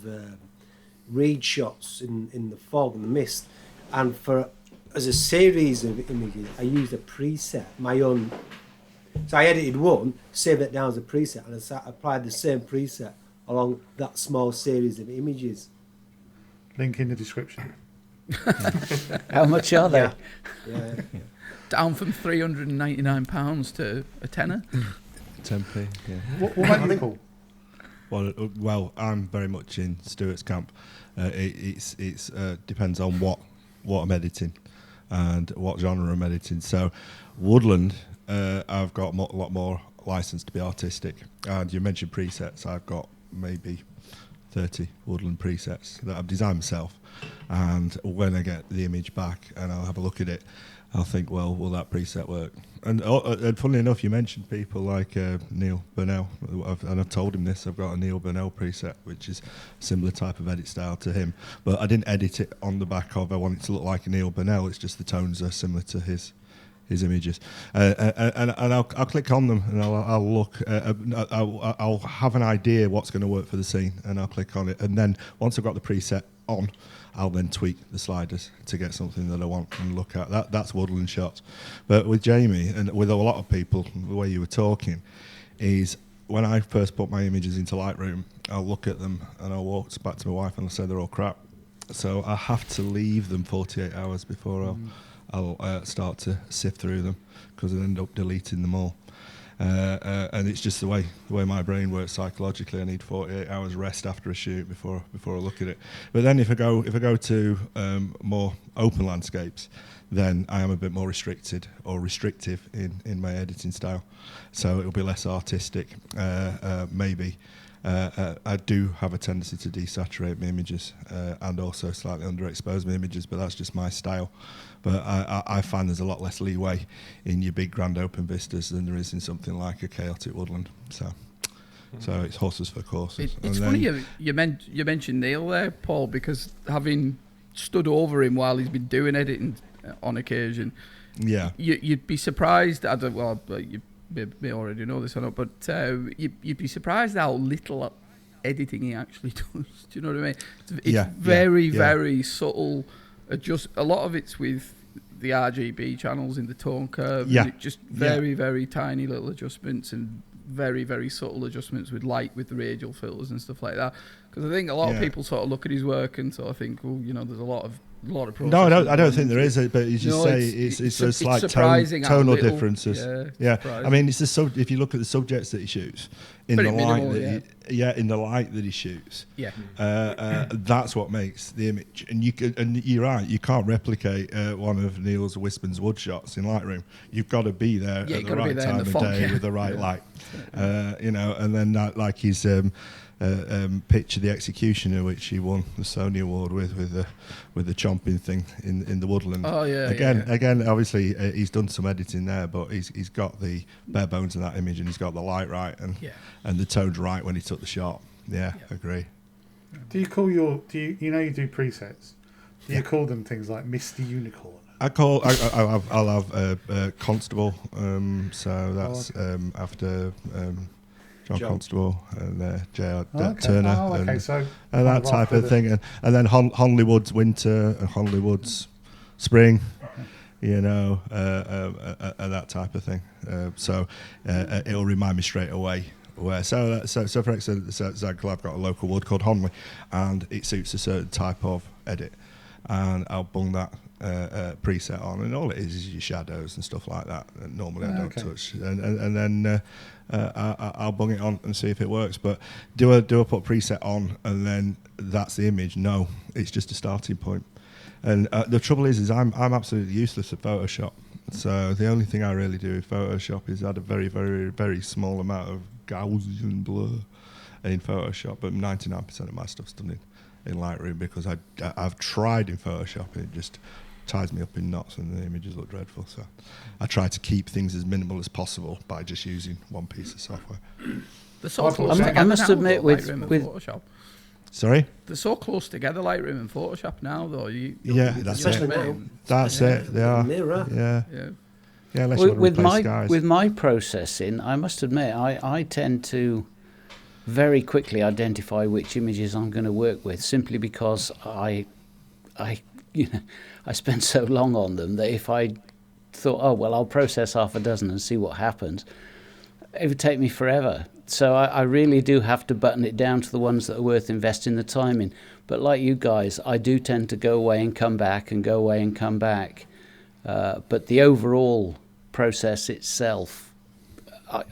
reed shots in the fog and the mist, and as a series of images I used a preset, my own. So I edited one, saved it down as a preset, and I applied the same preset along that small series of images. Link in the description. How much are they? Yeah. Down from £399 to a tenner. 10p, yeah. What about you, Paul? Well, I'm very much in Stuart's camp. It's depends on what I'm editing and what genre I'm editing. So, woodland, I've got a lot more license to be artistic. And you mentioned presets. I've got maybe 30 woodland presets that I've designed myself. And when I get the image back and I'll have a look at it, I'll think, well, will that preset work? And funnily enough, you mentioned people like Neil Burnell, and I've told him this. I've got a Neil Burnell preset, which is a similar type of edit style to him. But I didn't edit it on the back of I want it to look like a Neil Burnell. It's just the tones are similar to his his images, and I'll click on them and I'll look. I'll have an idea what's going to work for the scene, and I'll click on it. And then once I've got the preset on, I'll then tweak the sliders to get something that I want and look at. That's woodland shots. But with Jamie and with a lot of people, the way you were talking is when I first put my images into Lightroom, I'll look at them and I'll walk back to my wife and I'll say they're all crap. So I have to leave them 48 hours before I'll start to sift through them, because I end up deleting them all. And it's just the way my brain works psychologically. I need 48 hours rest after a shoot before I look at it. But then if I go to more open landscapes, then I am a bit more restrictive in my editing style. So it'll be less artistic, maybe. I do have a tendency to desaturate my images and also slightly underexpose my images, but that's just my style. But I find there's a lot less leeway in your big grand open vistas than there is in something like a chaotic woodland. So it's horses for courses. It's funny you mentioned Neil there, Paul, because having stood over him while he's been doing editing on occasion, you'd be surprised. You may already know this or not, but you'd be surprised how little editing he actually does. Do you know what I mean? It's very subtle. A lot of it's with the RGB channels in the tone curve. Yeah. And just very tiny little adjustments and very, very subtle adjustments with light, with the radial filters and stuff like that. Because I think a lot of people sort of look at his work and sort of think, well, there's a lot of process. No, I don't think there is, but you just say it's a slight tonal differences. Yeah. I mean, it's if you look at the subjects that he shoots in the light in the light that he shoots. Yeah. That's what makes the image. And you're right, you can't replicate one of Neil's Wisman's wood shots in Lightroom. You've got to be there at the right time of day with the right light. And then like his picture, The Executioner, which he won the Sony Award with the chomping thing in the woodland. Oh yeah. Again, obviously he's done some editing there, but he's got the bare bones of that image, and he's got the light right and the tones right when he took the shot. Yeah. Agree. Do you call you do presets? Do you call them things like Misty Unicorn? I'll have Constable. So that's after. John Constable and J.R. Turner and that type of thing, and then Honleywood's winter and Honleywood's spring, and that type of thing. So it'll remind me straight away where. So for example, I've got a local wood called Honley, and it suits a certain type of edit, and I'll bung that preset on, and all it is your shadows and stuff like that. And normally I don't touch, and then I'll bung it on and see if it works. But do I put preset on and then that's the image? No, it's just a starting point. And the trouble is I'm absolutely useless at Photoshop. So the only thing I really do with Photoshop is add a very, very, very small amount of Gaussian blur in Photoshop. But 99% of my stuff's done in Lightroom, because I've tried in Photoshop and it just ties me up in knots and the images look dreadful. So I try to keep things as minimal as possible by just using one piece of software. I must admit with Photoshop. Sorry? They're so close together, Lightroom and Photoshop now, though. That's it. That's it. They are. Mirror. Yeah. With my processing, I must admit, I tend to very quickly identify which images I'm going to work with, simply because I spend so long on them that if I thought, I'll process half a dozen and see what happens, it would take me forever. So I really do have to button it down to the ones that are worth investing the time in. But like you guys, I do tend to go away and come back and go away and come back. But the overall process itself,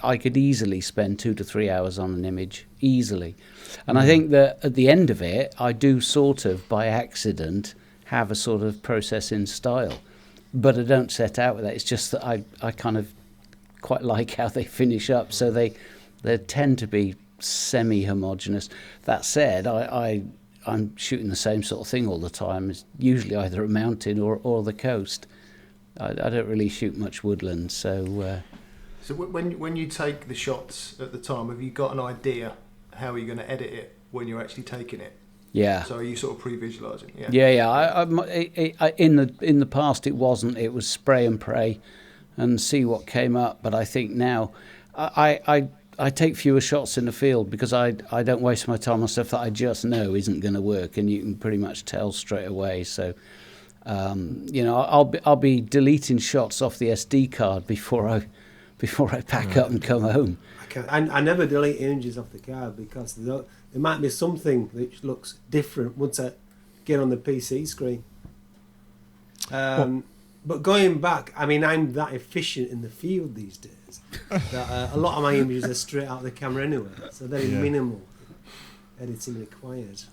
I could easily spend 2 to 3 hours on an image, easily. And I think that at the end of it, I do sort of, by accident, have a sort of processing style. But I don't set out with that. It's just that I kind of quite like how they finish up. So they tend to be semi-homogeneous. That said, I'm shooting the same sort of thing all the time. It's usually either a mountain or the coast. I don't really shoot much woodland, so... So when you take the shots at the time, have you got an idea how you're going to edit it when you're actually taking it? Yeah. So are you sort of pre-visualising? Yeah. In the past, it wasn't. It was spray and pray, and see what came up. But I think now I take fewer shots in the field because I don't waste my time on stuff that I just know isn't going to work, and you can pretty much tell straight away. So I'll be deleting shots off the SD card before I pack up and come home. I never delete images off the card because there might be something which looks different once I get on the PC screen. But going back, I mean, I'm that efficient in the field these days that a lot of my images are straight out of the camera anyway, so very minimal editing required.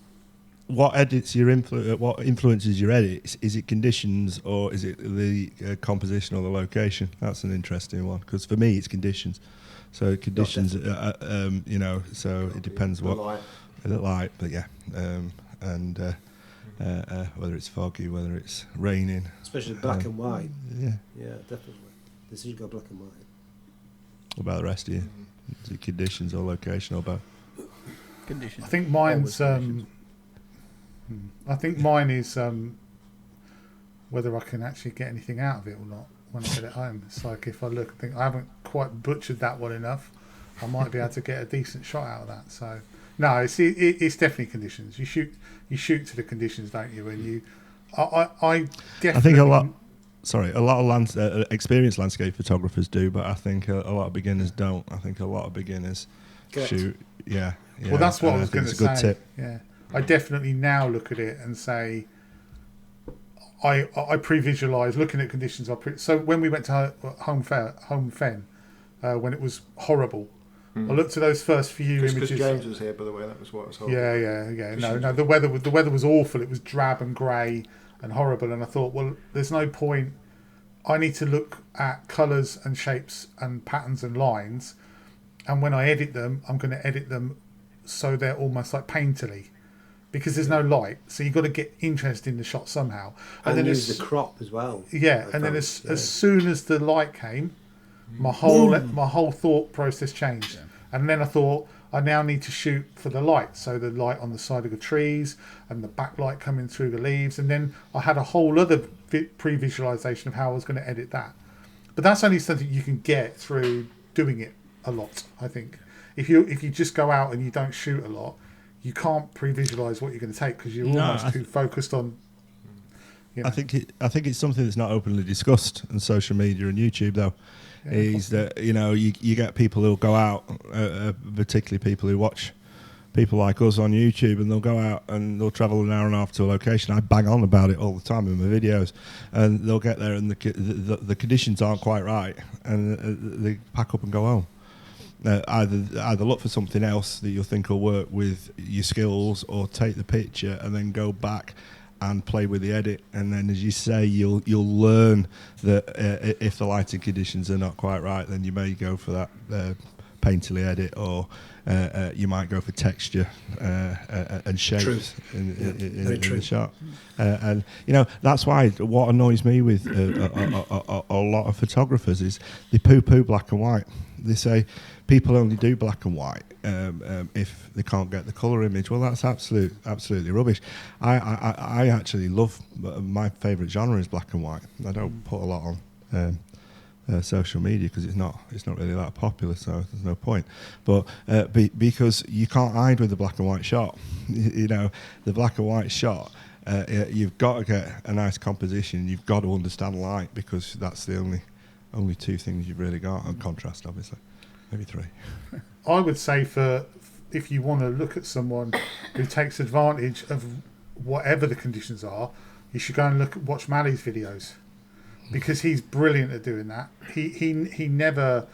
What edits your what influences your edits? Is it conditions or is it the composition or the location? That's an interesting one because for me it's conditions. So conditions, so it depends what the light, but whether it's foggy, whether it's raining, especially black and white. Yeah, definitely. This has got black and white. What about the rest of you? Is it conditions or location or both? Conditions. I think mine's. I think mine is whether I can actually get anything out of it or not when I get it home. It's like if I look and think I haven't quite butchered that one enough, I might be able to get a decent shot out of that. So no, it's definitely conditions. You shoot to the conditions, don't you? And I definitely. I think a lot of experienced landscape photographers do, but I think a lot of beginners don't. I think a lot of beginners shoot. Yeah. Well, that's what I was going to say. It's a good tip. Yeah. I definitely now look at it and say, I pre-visualise looking at conditions. So when we went to Home Fen, when it was horrible, I looked at those first few images. Because James was here, by the way, that was what was horrible. Yeah. No, the weather was awful. It was drab and grey and horrible. And I thought, well, there's no point. I need to look at colours and shapes and patterns and lines, and when I edit them, I'm going to edit them so they're almost like painterly. Because there's no light, so you've got to get interest in the shot somehow, and then use the crop as well. Yeah, and then as soon as the light came, my whole thought process changed, and then I thought I now need to shoot for the light, so the light on the side of the trees and the backlight coming through the leaves, and then I had a whole other pre-visualization of how I was going to edit that. But that's only something you can get through doing it a lot. I think if you just go out and you don't shoot a lot, you can't pre-visualize what you're going to take because you're almost too focused on. I think it's something that's not openly discussed on social media and YouTube, though. Is that you get people who'll go out, particularly people who watch people like us on YouTube, and they'll go out and they'll travel an hour and a half to a location. I bang on about it all the time in my videos, and they'll get there and the conditions aren't quite right, and they pack up and go home. Either look for something else that you'll think will work with your skills, or take the picture and then go back and play with the edit. And then, as you say, you'll learn that if the lighting conditions are not quite right, then you may go for that painterly edit, or you might go for texture and shapes in the shot. And that's why what annoys me with a lot of photographers is they poo-poo black and white. They say people only do black and white if they can't get the colour image. Well, that's absolutely rubbish. I actually love, my favourite genre is black and white. I don't put a lot on social media because it's not really that popular, so there's no point. But because you can't hide with the black and white shot. The black and white shot, you've got to get a nice composition. You've got to understand light, because that's the only two things you've really got, and contrast, obviously. Maybe three. I would say if you want to look at someone who takes advantage of whatever the conditions are, you should go and watch Mali's videos, because he's brilliant at doing that. He never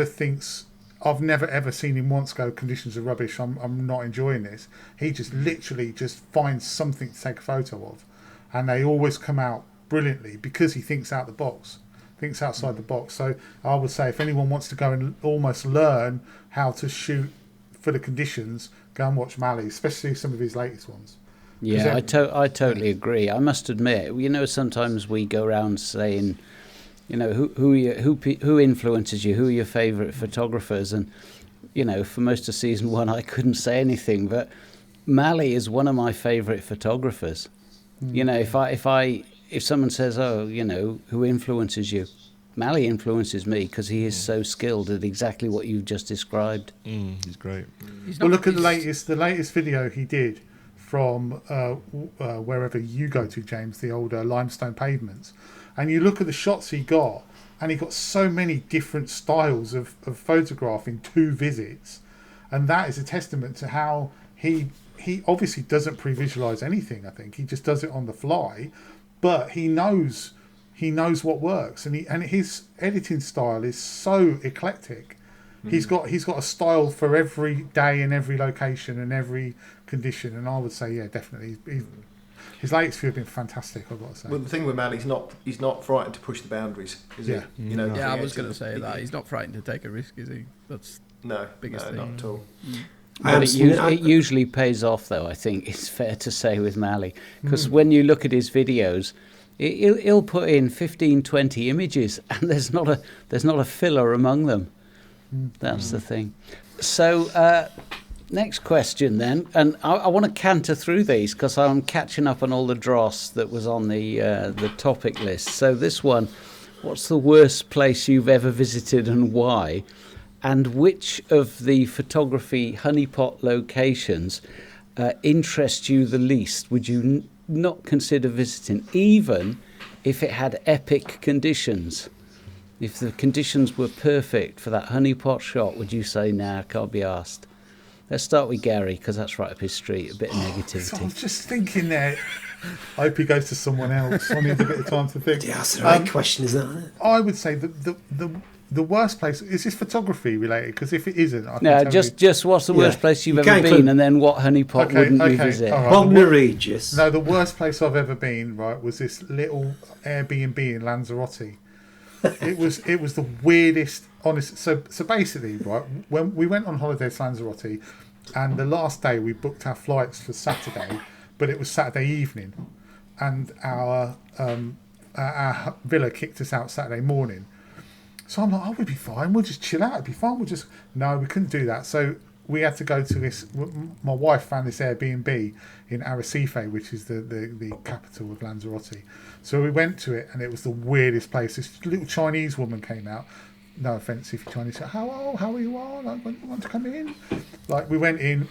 thinks, I've never ever seen him once go, conditions are rubbish, I'm not enjoying this. He just literally just finds something to take a photo of, and they always come out brilliantly because he thinks outside the box. So I would say if anyone wants to go and almost learn how to shoot for the conditions, go and watch Mali, especially some of his latest ones. Yeah, I totally agree. I must admit, sometimes we go around saying, who influences you, who are your favourite photographers, and for most of season one I couldn't say anything, but Mali is one of my favourite photographers. If someone says, who influences you, Mally influences me because he is so skilled at exactly what you've just described. He's great. Well, look at the latest video he did from wherever you go to, James, the old limestone pavements, and you look at the shots he got, and he got so many different styles of photograph in 2 visits, and that is a testament to how he obviously doesn't pre-visualize anything. I think he just does it on the fly, but he knows what works, and his editing style is so eclectic. He's got a style for every day and every location and every condition, and I would say, yeah, definitely, his latest few have been fantastic. I've got to say. Well, the thing with Mal, he's not frightened to push the boundaries, is he? You know. Yeah, I was going to say that he's not frightened to take a risk, is he? That's biggest thing. not at all. But it usually pays off, though. I think it's fair to say with Mally, because when you look at his videos, he'll put in 15, 20 images, and there's not a filler among them. That's the thing. So next question then, and I want to canter through these because I'm catching up on all the dross that was on the topic list. So this one, what's the worst place you've ever visited and why? And which of the photography honeypot locations interest you the least? Would you not consider visiting, even if it had epic conditions? If the conditions were perfect for that honeypot shot, would you say, nah, can't be asked? Let's start with Gary, because that's right up his street, a bit of negativity. So I was just thinking there, I hope he goes to someone else. I need a bit of time to think. Yeah, that's the right question, is that it? I would say the worst place, is this photography related? Because if it isn't, I can no, tell just what's the worst place you've ever been, and then what honeypot wouldn't you visit? Right. Bognor Regis. No, the worst place I've ever been, right, was this little Airbnb in Lanzarote. It was the weirdest, honest. So basically, right, when we went on holiday to Lanzarote, and the last day we booked our flights for Saturday, but it was Saturday evening, and our villa kicked us out Saturday morning. So I'm like, oh, we'll be fine. We'll just chill out. It'll be fine. No, we couldn't do that. So we had to go to this. My wife found this Airbnb in Arrecife, which is the capital of Lanzarote. So we went to it, and it was the weirdest place. This little Chinese woman came out. No offence if you're Chinese. How are you all? Like, want to come in? Like, we went in,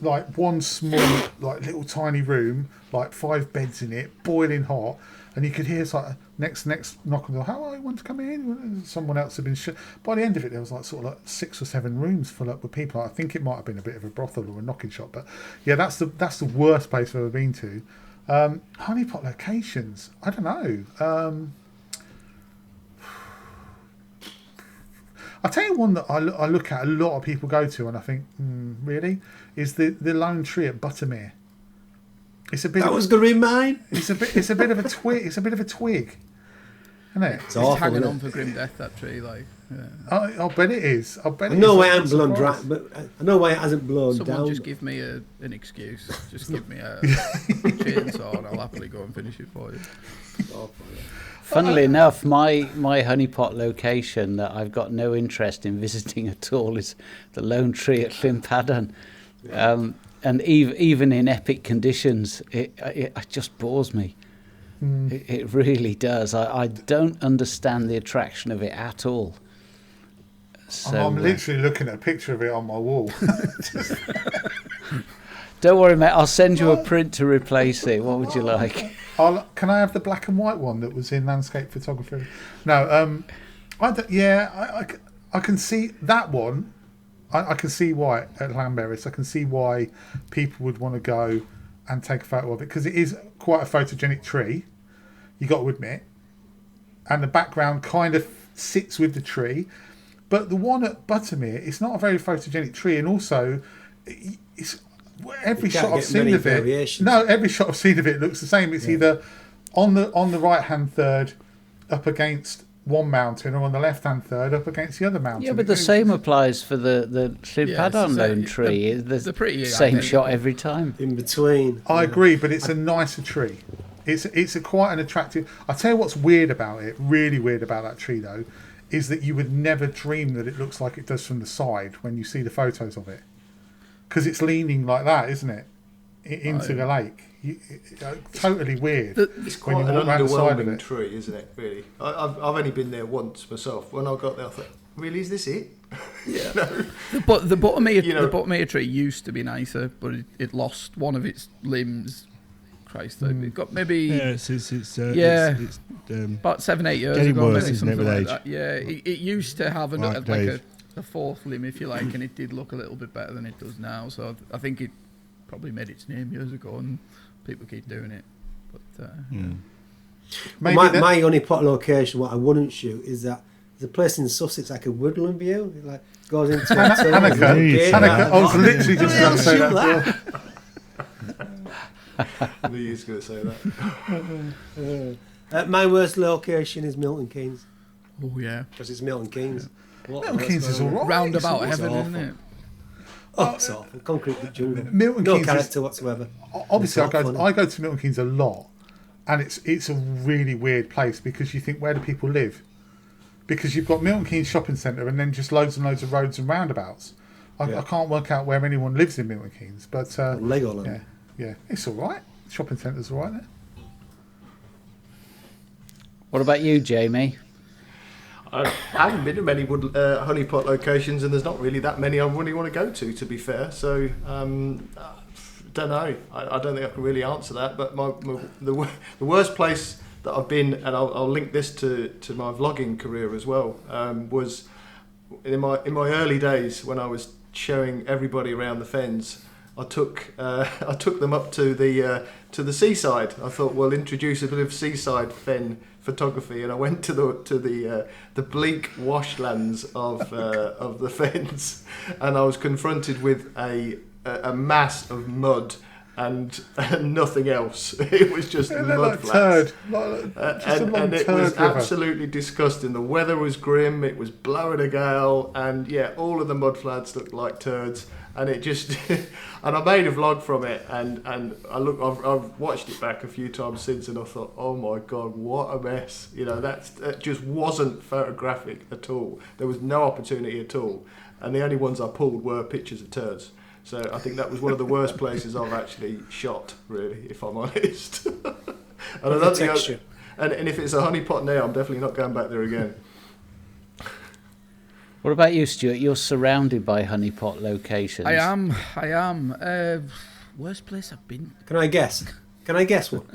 like, one small, like, little tiny room, like 5 beds in it, boiling hot, and you could hear it's like next knock on the door. How are you? Want to come in? Someone else had been shut. By the end of it, there was like sort of like 6 or 7 rooms full up with people. I think it might have been a bit of a brothel or a knocking shop, but yeah, that's the worst place I've ever been to. Honeypot locations, I don't know. I'll tell you one that I look at a lot of people go to, and I think, really, is the lone tree at Buttermere. It's a bit. That was going to be mine. It's a bit of a twig. It's a bit of a twig, isn't it? It's awful, hanging on for grim death. That tree, like. Yeah. I'll bet it is. I know why it hasn't blown dry, but I know why it hasn't blown down. Someone just give me an excuse. Just give me a chainsaw, and I'll happily go and finish it for you. Funnily enough, my honeypot location that I've got no interest in visiting at all is the lone tree at Llynpadon. And even in epic conditions, it just bores me. It really does. I don't understand the attraction of it at all. So, I'm literally looking at a picture of it on my wall. Don't worry, mate. I'll send you a print to replace it. What would you like? Can I have the black and white one that was in landscape photography? No. I can see that one. I can see why at Llanberis. I can see why people would want to go and take a photo of it, because it is quite a photogenic tree. You got to admit, and the background kind of sits with the tree. But the one at Buttermere, it's not a very photogenic tree, and also it's every shot I've seen of it. No, every shot I've seen of it looks the same. It's either on the right hand third up against one mountain, or on the left hand third up against the other mountain. Yeah, but the same applies for the Llynpadon lone tree. The pretty same shot every time. In between. I agree, but it's a nicer tree. It's quite an attractive. I tell you what's weird about it, really weird about that tree though, is that you would never dream that it looks like it does from the side when you see the photos of it, because it's leaning like that, isn't it? into the lake. Totally weird. It's quite when an you walk round the side of underwhelming it. tree, isn't it? Really, I've only been there once myself. When I got there, I thought, "Really, is this it?" Yeah. No. The You bottomia tree used to be nicer, but it lost one of its limbs. Christ, it got maybe Yeah, it's about 7-8 years getting ago, worse, maybe isn't it, something with like age? that. Yeah, it used to have Like like Dave. a fourth limb, if you like, and it did look a little bit better than it does now. So I think it probably made its name years ago, and people keep doing it. But my only pot location, what I wouldn't shoot, is that there's a place in Sussex like a woodland view. It like goes into Hanukkah. I was literally just going to say that. I knew you was going to say that. My worst location is Milton Keynes, oh yeah, because it's Milton Keynes. Milton Keynes is all right. roundabout It's heaven, awful. isn't it? Oh, it's awful. Concrete jungle. Milton No Keynes character is, whatsoever. obviously It's not funny. I go to Milton Keynes a lot, and it's a really weird place because you think, where do people live? Because you've got Milton Keynes shopping centre and then just loads and loads of roads and roundabouts. I can't work out where anyone lives in Milton Keynes, but Legoland. yeah, it's all right. Shopping centre's all right there. What about you, Jamie? I haven't been to many honeypot locations, and there's not really that many I really want to go to be fair. So, don't know. I don't think I can really answer that. But the worst place that I've been, and I'll link this to my vlogging career as well, was in my early days when I was showing everybody around the Fens. I took them up to the seaside. I thought, well, introduce a bit of seaside fen photography, and I went to the bleak washlands of the Fens, and I was confronted with a mass of mud and nothing else. It was just mud flats. And it was absolutely disgusting. The weather was grim. It was blowing a gale, and all of the mud flats looked like turds. And it just, and I made a vlog from it, and I've watched it back a few times since, and I thought, oh my god, what a mess! That just wasn't photographic at all. There was no opportunity at all, and the only ones I pulled were pictures of turds. So I think that was one of the worst places I've actually shot, really, if I'm honest. And I don't think and if it's a honeypot now, I'm definitely not going back there again. What about you, Stuart? You're surrounded by honeypot locations. I am. Worst place I've been. Can I guess one?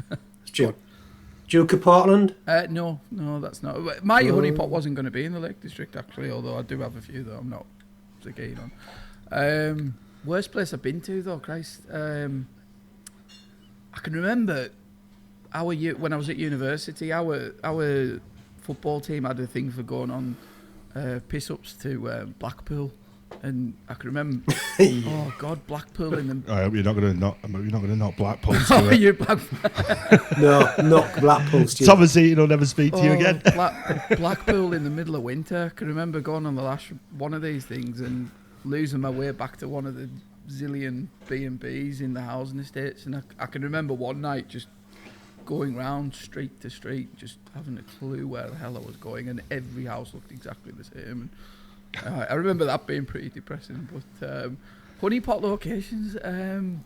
Stuart. Duke of Portland? No, that's not. My honeypot wasn't going to be in the Lake District, actually, although I do have a few that I'm not so keen on. Worst place I've been to, though, Christ. I can remember when I was at university, our football team had a thing for going on piss-ups to Blackpool, and I can remember. Oh God, Blackpool in the. I hope you're not going to knock Blackpool. Oh, you Blackpool. No, knock Blackpool. Thomas Eaton will never speak to you again. Blackpool in the middle of winter. I can remember going on the last one of these things and losing my way back to one of the zillion B&Bs in the housing estates, and I can remember one night just going round street to street, just having a clue where the hell I was going, and every house looked exactly the same. And I remember that being pretty depressing. But honeypot locations, do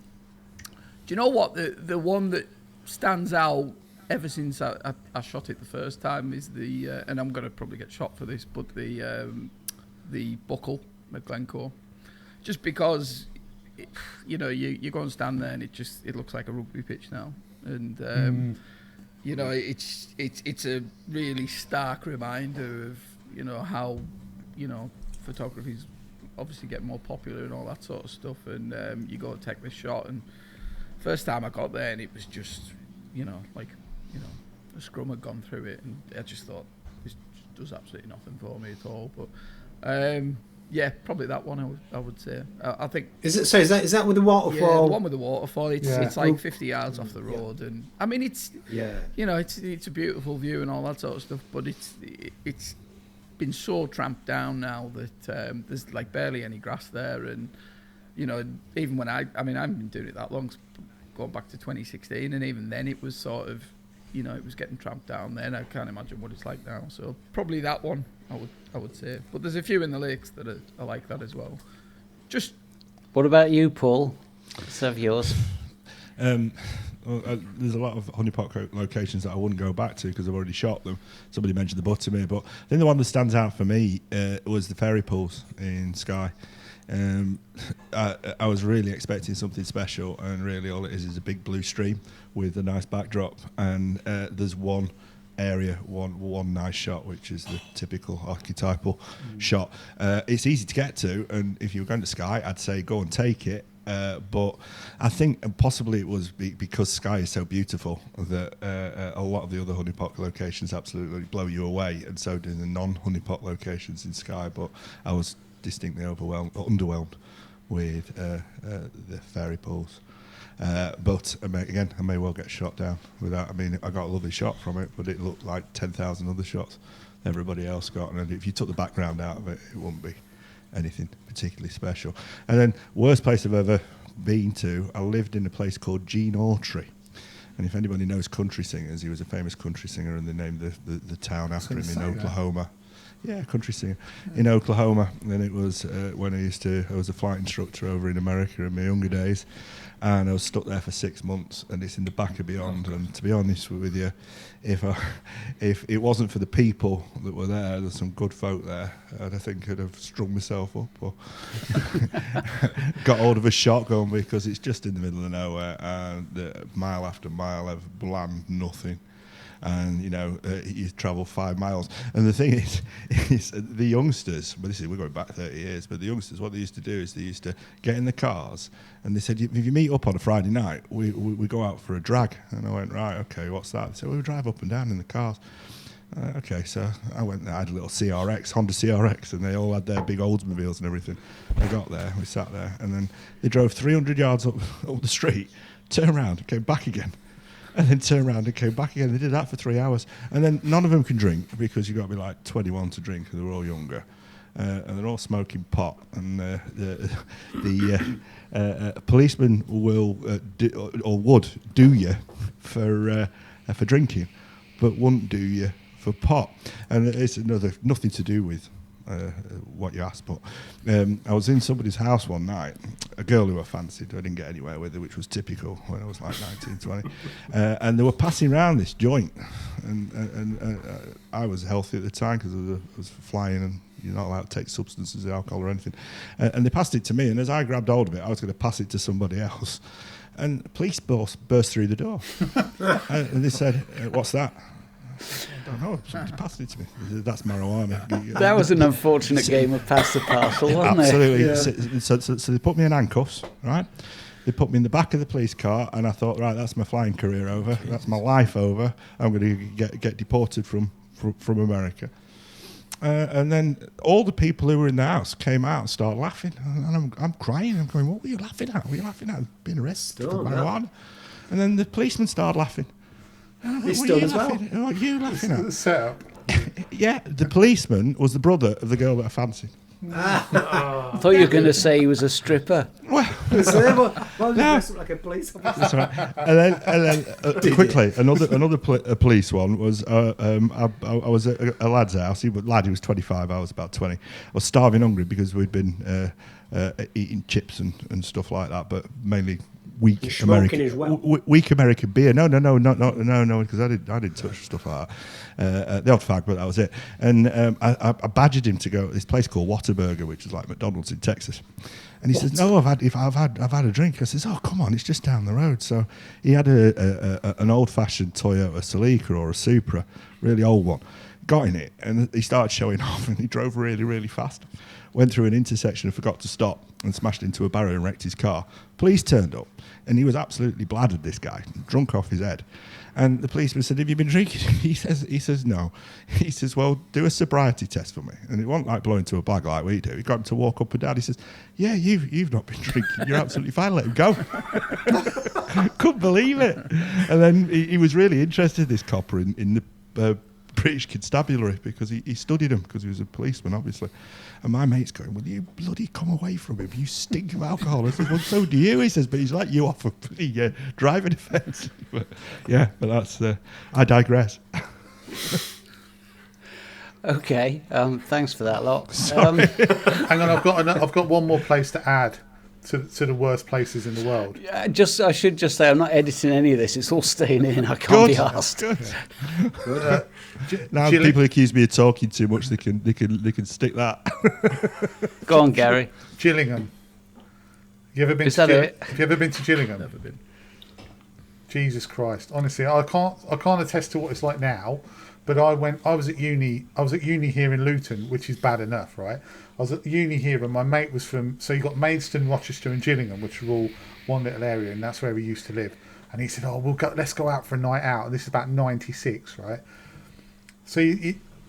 you know what? The one that stands out ever since I shot it the first time is the, and I'm going to probably get shot for this, but the Buckle at Glencoe. Just because, you go and stand there and it looks like a rugby pitch now. And it's a really stark reminder of how photography's obviously getting more popular and all that sort of stuff. And you go and take this shot, and first time I got there, and it was just a scrum had gone through it, and I just thought this does absolutely nothing for me at all. But yeah, probably that one I would say. I think. Is that with the waterfall? Yeah, the one with the waterfall. It's like 50 yards off the road, and I mean it's it's a beautiful view and all that sort of stuff. But it's been so tramped down now that there's like barely any grass there, and even when I haven't been doing it that long, going back to 2016, and even then it was sort of it was getting tramped down then. I can't imagine what it's like now. So probably that one I would say. But there's a few in the lakes that are like that as well. Just. What about you, Paul? Let's have yours. There's a lot of honeypot locations that I wouldn't go back to because I've already shot them. Somebody mentioned the Buttermere, but I think the one that stands out for me was the fairy pools in Skye. I was really expecting something special, and really all it is a big blue stream with a nice backdrop, and there's one area, one nice shot, which is the typical archetypal shot. It's easy to get to, and if you were going to Skye, I'd say go and take it. But I think possibly it was because Skye is so beautiful that a lot of the other honeypot locations absolutely blow you away, and so do the non-honeypot locations in Skye. But I was distinctly underwhelmed with the fairy pools. But I may well get shot down without. I mean, I got a lovely shot from it, but it looked like 10,000 other shots everybody else got, and if you took the background out of it, it wouldn't be anything particularly special. And then worst place I've ever been to, I lived in a place called Gene Autry, and if anybody knows country singers, he was a famous country singer, and they named the town after him in Oklahoma. Yeah, country singer in Oklahoma. And it was when I was a flight instructor over in America in my younger days, and I was stuck there for 6 months, and it's in the back of beyond. And to be honest with you, if it wasn't for the people that were there's some good folk there, I think I'd have strung myself up or got hold of a shotgun, because it's just in the middle of nowhere, and mile after mile of bland nothing. And you travel 5 miles, and the thing is the youngsters. Well, we're going back 30 years, but the youngsters, what they used to do is they used to get in the cars, and they said, if you meet up on a Friday night, we go out for a drag. And I went, right, okay, what's that? They said, we drive up and down in the cars. Okay, so I went there, I had a little Honda CRX, and they all had their big Oldsmobiles and everything. I got there, we sat there, and then they drove 300 yards up the street, turned around, and came back again. And then turned around and came back again. They did that for 3 hours. And then none of them can drink, because you've got to be like 21 to drink, and they're all younger. And they're all smoking pot. And the policeman will would do you for drinking, but wouldn't do you for pot. And it's nothing to do with what you asked, but I was in somebody's house one night, a girl who I fancied. I didn't get anywhere with her, which was typical when I was like 19, 20. And they were passing around this joint, and I was healthy at the time because I was flying, and you're not allowed to take substances, alcohol or anything. And they passed it to me, and as I grabbed hold of it, I was going to pass it to somebody else. And the police burst through the door, and they said, "What's that?" I don't know. Somebody passed it to me. That's marijuana. That was an unfortunate game of pass the parcel, wasn't Absolutely. it? Absolutely. Yeah. So they put me in handcuffs, right? They put me in the back of the police car, and I thought, right, that's my flying career over. That's my life over. I'm going to get deported from America. And then all the people who were in the house came out and started laughing, and I'm crying. I'm going, what were you laughing at? Were you laughing at being arrested for marijuana? And then the policeman started laughing. He's still as well. What are you laughing at? The setup. Yeah, the policeman was the brother of the girl that I fancied. I thought you were going to say he was a stripper. Well, Why did you dress up like a police officer? that's right. And then quickly, another police one was I was at a lad's house. He was 25. I was about 20. I was starving hungry because we'd been eating chips and stuff like that, but mainly weak American beer. No, because I didn't touch stuff like that. The odd fag, but that was it. And I badgered him to go to this place called Whataburger, which is like McDonald's in Texas. And he says, "No, I've had a drink." I says, "Oh, come on, it's just down the road." So he had an old-fashioned Toyota Celica or a Supra, really old one. Got in it, and he started showing off, and he drove really, really fast. Went through an intersection and forgot to stop and smashed into a barrier and wrecked his car. Police turned up, and he was absolutely bladdered, this guy, drunk off his head. And the policeman said, "Have you been drinking?" He says no. He says, "Well, do a sobriety test for me." And it wasn't like blowing to a bag like we do. He got him to walk up and down. He says, "Yeah, you've not been drinking. You're absolutely fine. Let him go." Couldn't believe it. And then he was really interested, this copper, in the British Constabulary, because he studied him because he was a policeman, obviously. And my mate's going, "Will you bloody come away from him? You stink of alcohol." I said, "Well, so do you." He says, "But he's let you off a bloody driving offence." But that's. I digress. Okay, thanks for that lot. Hang on, I've got one more place to add. to the worst places in the world. I should just say I'm not editing any of this. It's all staying in. I can't be asked. Good. Now people accuse me of talking too much. They can stick that. Go on, Gary. Gillingham. You ever been? Have you ever been to Gillingham? Never been. Jesus Christ! Honestly, I can't attest to what it's like now. But I was at uni here in Luton, which is bad enough, right? I was at uni here, and my mate was from. So you got Maidstone, Rochester, and Gillingham, which are all one little area, and that's where we used to live. And he said, "Oh, let's go out for a night out." And this is about '96, right? So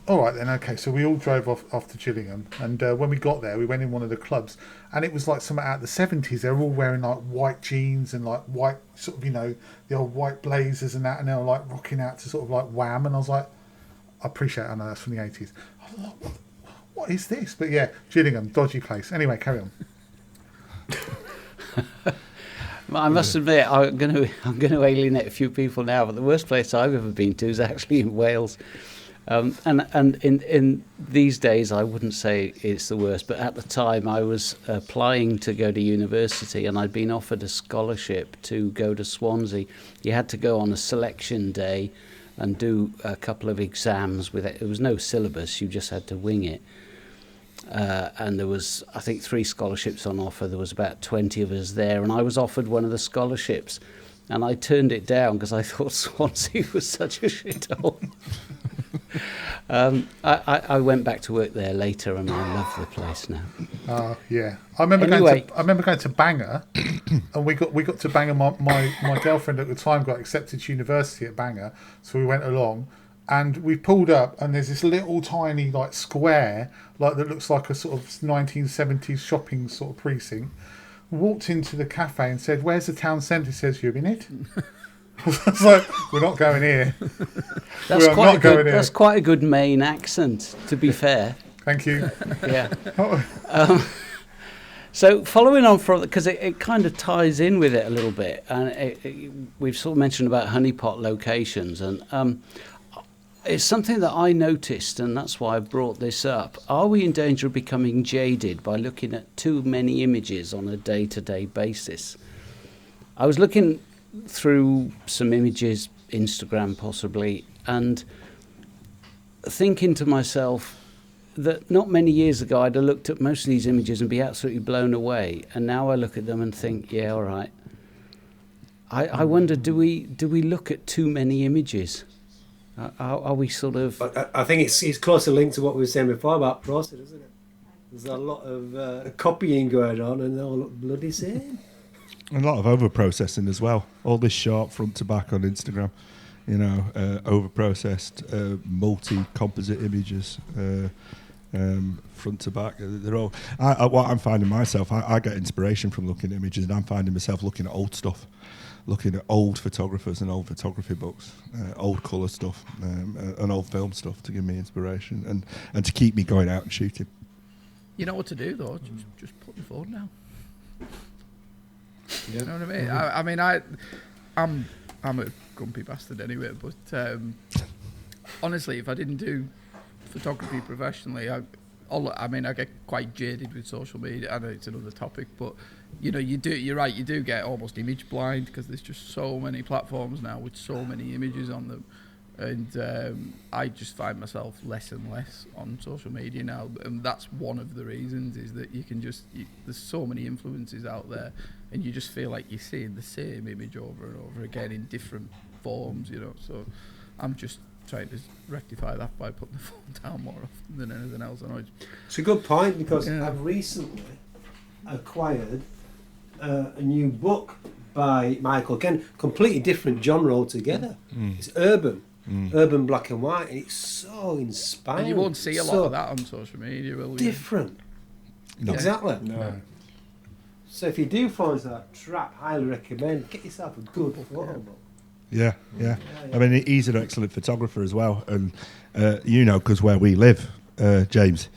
all right then, okay. So we all drove off to Gillingham, and when we got there, we went in one of the clubs, and it was like something out of the '70s. They were all wearing like white jeans and like white sort of, the old white blazers and that, and they were like rocking out to sort of like Wham. And I was like, I appreciate, I know that's from the '80s. I was like, what is this? But yeah, Gillingham, dodgy place. Anyway, carry on. I must admit, I'm going to alienate a few people now, but the worst place I've ever been to is actually in Wales. And in these days, I wouldn't say it's the worst, but at the time I was applying to go to university, and I'd been offered a scholarship to go to Swansea. You had to go on a selection day and do a couple of exams with it. There was no syllabus, you just had to wing it. And there was, I think, 3 scholarships on offer. There was about 20 of us there, and I was offered one of the scholarships, and I turned it down because I thought Swansea was such a shithole. I went back to work there later, and I love the place now. Yeah, I remember going to Bangor, and we got to Bangor. My girlfriend at the time got accepted to university at Bangor, so we went along, and we pulled up, and there's this little tiny like square, like that looks like a sort of 1970s shopping sort of precinct. Walked into the cafe and said, "Where's the town centre?" Says, "You in it?" I was like, "We're not going here." That's quite a good Maine accent, to be fair. Thank you. Yeah. So following on from, because it kind of ties in with it a little bit, and we've sort of mentioned about honeypot locations, and it's something that I noticed, and that's why I brought this up. Are we in danger of becoming jaded by looking at too many images on a day-to-day basis? I was looking through some images, Instagram possibly, and thinking to myself that not many years ago I'd have looked at most of these images and be absolutely blown away, and now I look at them and think, yeah, all right. I wonder, do we look at too many images? Are we sort of... I think it's closely linked to what we were saying before about process, isn't it? There's a lot of copying going on, and they all look bloody same. A lot of over-processing as well. All this short front to back on Instagram, over-processed, multi-composite images, front to back. They're all... what I'm finding myself, I get inspiration from looking at images, and I'm finding myself looking at old stuff. Looking at old photographers and old photography books, old colour stuff, and old film stuff to give me inspiration and to keep me going out and shooting. You know what to do though? Just put the phone down. Yeah. You know what I mean? I'm a grumpy bastard anyway. But honestly, if I didn't do photography professionally, I get quite jaded with social media. I know it's another topic, but you're right. You do get almost image blind because there's just so many platforms now with so many images on them, and I just find myself less and less on social media now, and that's one of the reasons is that you can there's so many influences out there, and you just feel like you're seeing the same image over and over again in different forms, So I'm just trying to rectify that by putting the phone down more often than anything else. I know it's a good point because I've recently acquired a new book by Michael Ken, completely different genre altogether. It's urban black and white, and it's so inspiring. And you won't see a lot of that on social media, will you? Different. No. Exactly. No. So if you do fall into that trap, highly recommend get yourself a good photo book. Yeah. I mean, he's an excellent photographer as well, and because where we live, James,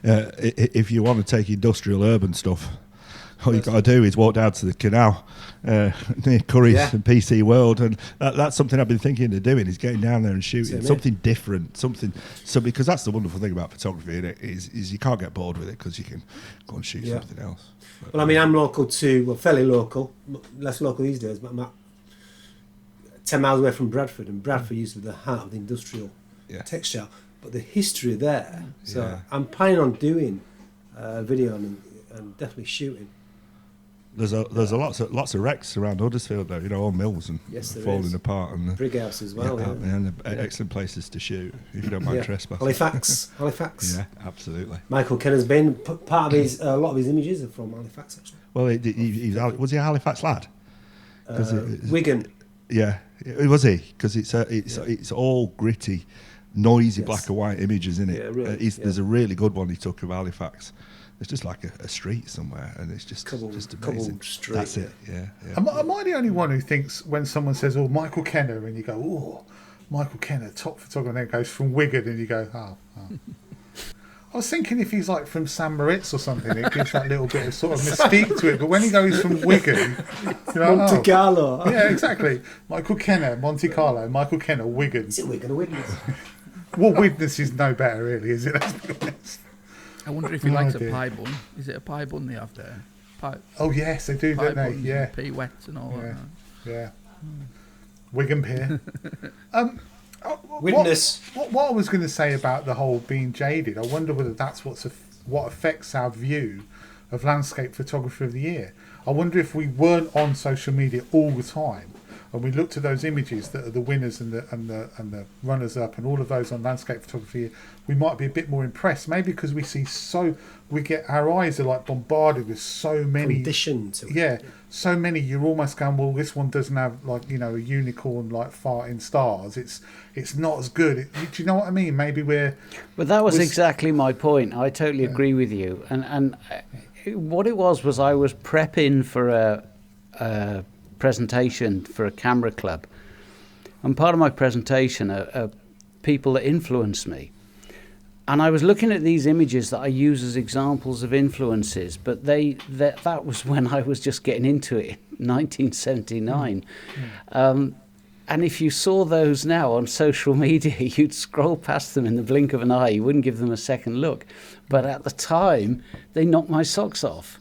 if you want to take industrial urban stuff, all you've got to do is walk down to the canal near Curry's and PC World, and that's something I've been thinking of doing, is getting down there and shooting something different, because that's the wonderful thing about photography, innit, is you can't get bored with it because you can go and shoot something else. But, well, I mean, I'm local too, well, fairly local, less local these days, but I'm at 10 miles away from Bradford, and Bradford used to be the heart of the industrial textile, but the history there. So I'm planning on doing video and definitely shooting. There's lots of wrecks around Huddersfield, though. You know, all mills and falling apart, and Brig House as well. And excellent places to shoot if you don't mind trespassing. Halifax. Yeah, absolutely. Michael Kenner's been part of his. A lot of his images are from Halifax, actually. Well, was he a Halifax lad? Wigan. Yeah, was he? Because it's all gritty, noisy black and white images, isn't it? Yeah, really, There's a really good one he took of Halifax. It's just like a street somewhere, and it's just amazing. Street, That's it. Yeah. Am I the only one who thinks when someone says, "Oh, Michael Kenner," and you go, "Oh, Michael Kenner, top photographer," and then it goes from Wigan, and you go, "Oh." I was thinking if he's like from San Moritz or something, it gives that little bit of sort of mystique to it. But when he goes from Wigan, you know, Monte Carlo. Yeah, exactly. Michael Kenner, Monte Carlo. Michael Kenner, Wigan. Is it Wigan or Widnes? Well, Widnes is no better, really, is it? Let's be honest. I wonder if he likes a pie bun. Is it a pie bun they have there? Oh yes, they do, don't they? Yeah. Pea wets and all that. Yeah. Wigan Pier. Witness. What I was going to say about the whole being jaded, I wonder whether that's what affects our view of landscape photography of the year. I wonder if we weren't on social media all the time and we looked at those images that are the winners and the runners up and all of those on landscape photography, we might be a bit more impressed. Maybe because our eyes are like bombarded with so many conditioned to it. Yeah, so many. You're almost going, well, this one doesn't have like, you know, a unicorn like farting stars. It's not as good. Do you know what I mean? Maybe But that was exactly my point. I totally agree with you. And what it was I was prepping for a presentation for a camera club, and part of my presentation are people that influence me, and I was looking at these images that I use as examples of influences, but that was when I was just getting into it in 1979. And if you saw those now on social media, you'd scroll past them in the blink of an eye. You wouldn't give them a second look. But at the time, they knocked my socks off.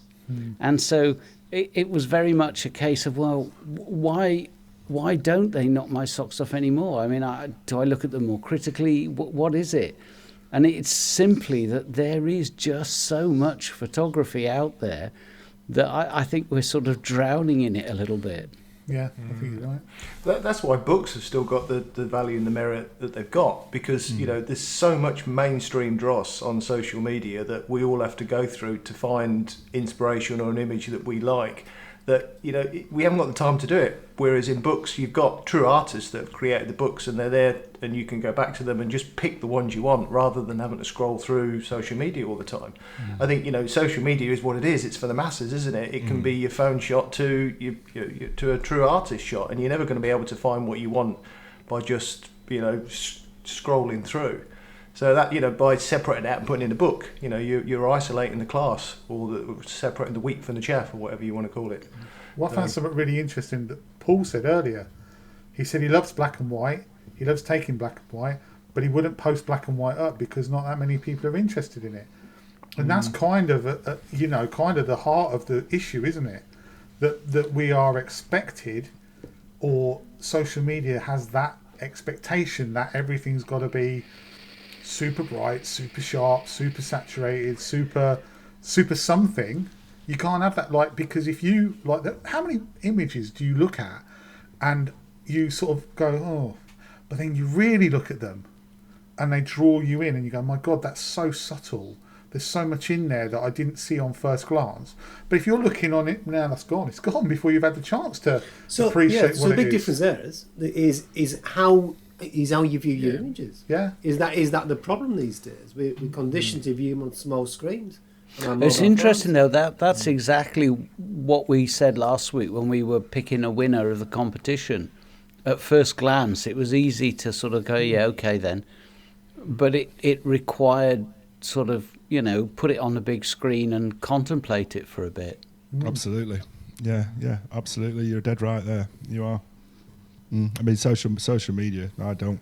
And so it was very much a case of, well, why don't they knock my socks off anymore? I mean, do I look at them more critically? What is it? And it's simply that there is just so much photography out there that I think we're sort of drowning in it a little bit. Yeah, I think you're right. That's why books have still got the value and the merit that they've got, because you know, there's so much mainstream dross on social media that we all have to go through to find inspiration or an image that we like, that, you know, we haven't got the time to do it. Whereas in books, you've got true artists that have created the books, and they're there, and you can go back to them and just pick the ones you want, rather than having to scroll through social media all the time. I think, you know, social media is what it is. It's for the masses, isn't it? It can be your phone shot to a true artist shot, and you're never going to be able to find what you want by just, you know, scrolling through. So that, you know, by separating it out and putting it in a book, you know, you're isolating the class, or separating the wheat from the chaff, or whatever you want to call it. Well, I found something really interesting that Paul said earlier. He said he loves black and white, he loves taking black and white, but he wouldn't post black and white up because not that many people are interested in it. And that's kind of kind of the heart of the issue, isn't it? That we are expected, or social media has that expectation that everything's got to be super bright, super sharp, super saturated, super something. You can't have that, like, because if you like how many images do you look at and you sort of go, oh, but then you really look at them and they draw you in and you go, my God, that's so subtle. There's so much in there that I didn't see on first glance. But if you're looking on it now, that's gone. It's gone before you've had the chance to appreciate what it is. So the big difference there is how you view your images. Yeah. Is that the problem these days? We're conditioned to view them on small screens. It's interesting though, that's exactly what we said last week when we were picking a winner of the competition. At first glance, it was easy to sort of go, yeah, okay then. But it required sort of, you know, put it on a big screen and contemplate it for a bit. Absolutely. Yeah, absolutely. You're dead right there. You are. I mean, social media. I don't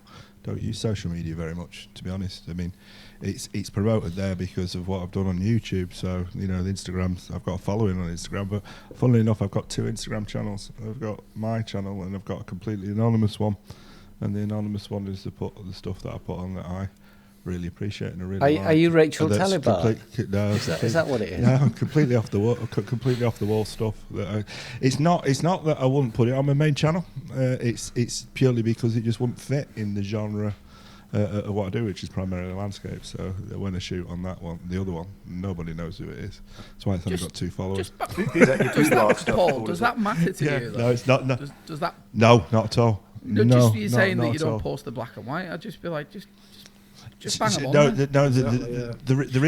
use social media very much, to be honest. I mean, it's promoted there because of what I've done on YouTube. So the Instagrams, I've got a following on Instagram. But funnily enough, I've got 2 Instagram channels. I've got my channel and I've got a completely anonymous one. And the anonymous one is the stuff that I put on that I really appreciate and I really like. Are you Rachel And that's Taliban? No, Is that what it is? no, completely off the wall. Completely off the wall stuff. It's not that I wouldn't put it on my main channel. It's purely because it just wouldn't fit in the genre of what I do, which is primarily landscape. So when I shoot on that one, the other one, nobody knows who it is. That's why it's only got 2 followers. Paul, does that matter to you? Though? No, it's not. No, Does that? no, not at all. No, No, just you saying that you don't all. post the black and white. I'd just be like, just bang them on. No, there.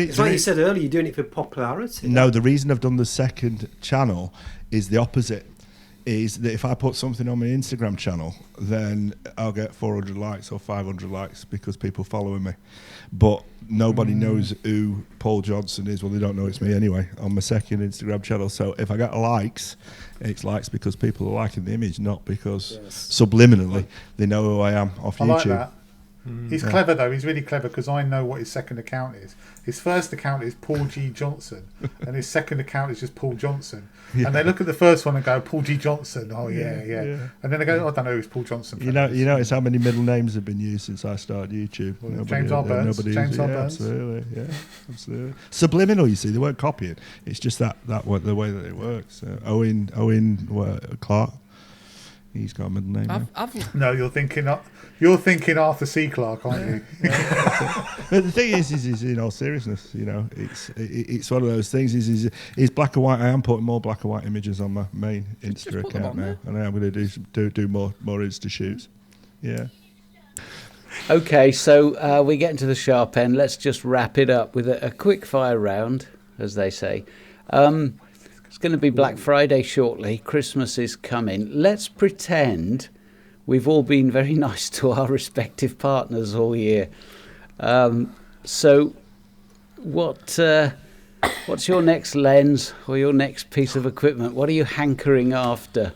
It's like you said earlier, you're doing it for popularity. No, the reason I've done the second channel is the opposite. Is that if I put something on my Instagram channel, then I'll get 400 likes or 500 likes because people following me. But nobody knows who Paul Johnson is. Well, they don't know it's me anyway on my second Instagram channel. So if I get likes, it's likes because people are liking the image, not because subliminally they know who I am off YouTube. Like that. He's clever though. He's really clever because I know what his second account is. His first account is Paul G Johnson, and his second account is just Paul Johnson. And they look at the first one and go, Paul G Johnson. Oh yeah. And then they go, I don't know who's Paul Johnson. You notice how many middle names have been used since I started YouTube. Well, James R. Burns. James R. Burns. Absolutely. Subliminal. You see, they weren't copying. It's just that the way that it works. Owen Clark. He's got a middle name. No, you're thinking Arthur C. Clarke, aren't you? But the thing is in all seriousness, it's one of those things. Is black and white. I am putting more black and white images on my main Insta account now, and I am going to do more Insta shoots. Yeah. Okay, so we're getting to the sharp end. Let's just wrap it up with a quick fire round, as they say. It's going to be Black Friday shortly. Christmas is coming. Let's pretend we've all been very nice to our respective partners all year. So what's your next lens or your next piece of equipment? What are you hankering after?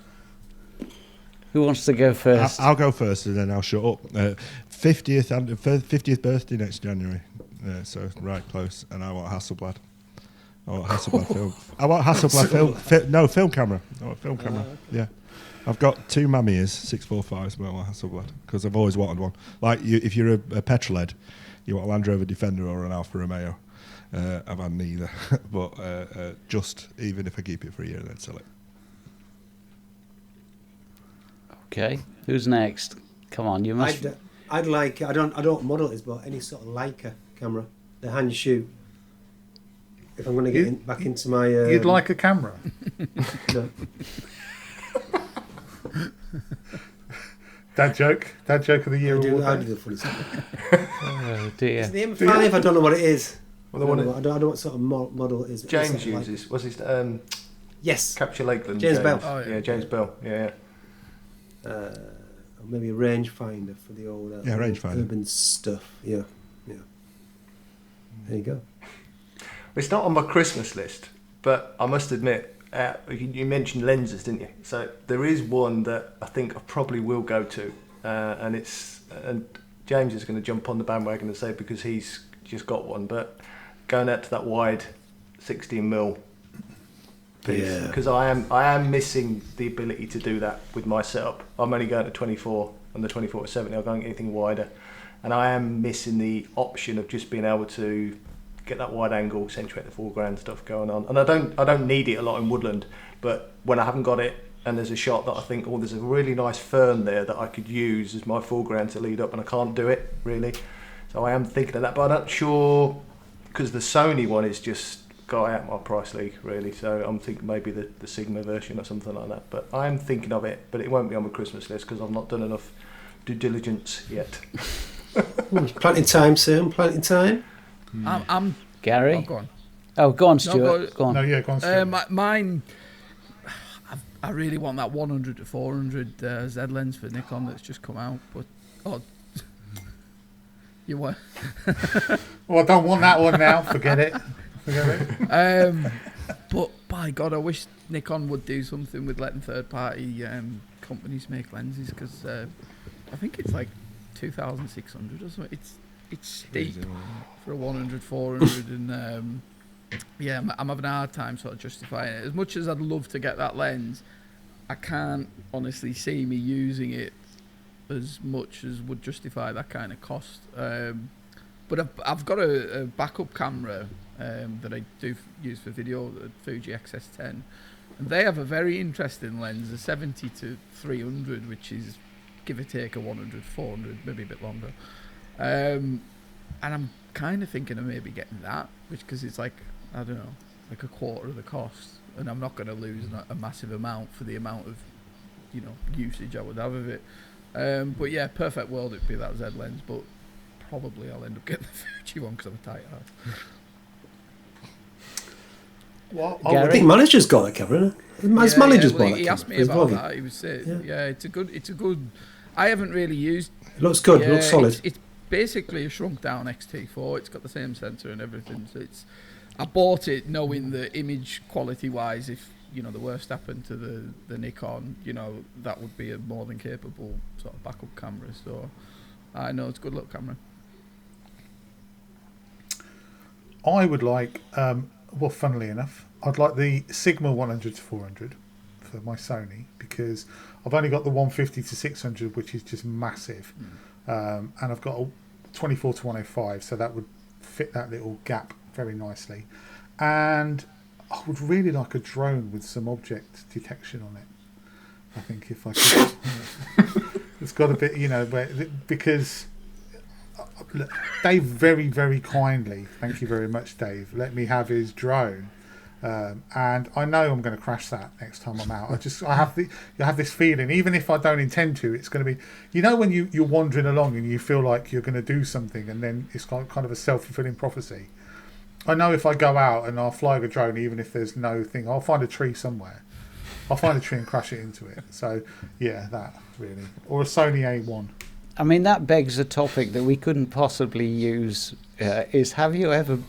Who wants to go first? I'll go first and then I'll shut up. 50th birthday next January. So right close. And I want Hasselblad. I want Hasselblad film. I want Hasselblad film. Film camera. I want film camera. Yeah. I've got 2 Mamias, 645s, but I want Hasselblad because I've always wanted one. Like if you're a petrol head, you want a Land Rover Defender or an Alfa Romeo. I've had neither, but just even if I keep it for a year and then sell it. Okay, who's next? Come on, you must. I'd like. I don't know what model it is, but any sort of Leica camera, the hand shoot. If I'm going to get back into my... You'd like a camera? No. Dad joke of the year. I do the funny stuff. Oh dear. It's the M5, I don't know what it is. Well, I don't know what sort of model it is. James uses. Was his... yes. Capture Lakeland. James Bell. Oh, yeah, James Bell. Yeah. Maybe a rangefinder for the old rangefinder. urban stuff. Yeah. There you go. It's not on my Christmas list, but I must admit, you mentioned lenses, didn't you? So there is one that I think I probably will go to, and James is going to jump on the bandwagon and say because he's just got one, but going out to that wide 16mm piece because I am missing the ability to do that with my setup. I'm only going to 24 and the 24-70. I'm going anything wider, and I am missing the option of just being able to get that wide angle, accentuate the foreground stuff going on. And I don't need it a lot in woodland, but when I haven't got it and there's a shot that I think, there's a really nice fern there that I could use as my foreground to lead up, and I can't do it really. So I am thinking of that, but I'm not sure because the Sony one is just got out my price league really. So I'm thinking maybe the Sigma version or something like that. But I am thinking of it, but it won't be on my Christmas list because I've not done enough due diligence yet. Plenty of time soon. Plenty of time. I'm Gary. Oh, go on. Oh, go on, Stuart. Go on. No, yeah, go on, Stuart. Mine. I really want that 100 to 400 Z lens for Nikon that's just come out, but you what? Well, I don't want that one now. Forget it. But by God, I wish Nikon would do something with letting third-party companies make lenses, because I think it's like 2,600 or something. It's steep for a 100, 400, and yeah, I'm having a hard time sort of justifying it. As much as I'd love to get that lens, I can't honestly see me using it as much as would justify that kind of cost. But I've got a backup camera that I do use for video, the Fuji XS10, and they have a very interesting lens, a 70 to 300, which is give or take a 100, 400, maybe a bit longer. And I'm kind of thinking of maybe getting that, because it's like, I don't know, like a quarter of the cost, and I'm not going to lose a massive amount for the amount of, you know, usage I would have of it. But yeah, perfect world it'd be that Z lens, but probably I'll end up getting the Fuji one because I'm a tight ass. Well, I think manager's got a camera. His manager's bought he that asked me camera. about that. He was saying, yeah, it's a good. I haven't really used. It looks good. Yeah, It looks solid. It's basically a shrunk down XT4. It's got the same sensor and everything. So I bought it knowing the image quality wise, if you know the worst happened to the Nikon, you know that would be a more than capable sort of backup camera. So I know it's a good little camera. I would like, well, funnily enough, I'd like the Sigma 100 to 400 for my Sony, because I've only got the 150 to 600, which is just massive, and I've got a 24 to 105, so that would fit that little gap very nicely. And I would really like a drone with some object detection on it. I think if I could, it's got a bit, you know, because Dave very, very kindly, thank you very much, Dave, let me have his drone, and I know I'm going to crash that next time I'm out. I have this feeling, even if I don't intend to, it's going to be, you know, when you're wandering along and you feel like you're going to do something, and then it's kind of a self-fulfilling prophecy. I know if I go out and I'll fly a drone, even if there's no thing, I'll find a tree somewhere. I'll find a tree and crash it into it. So yeah, that really, or a Sony A1. I mean, that begs a topic that we couldn't possibly use, is have you ever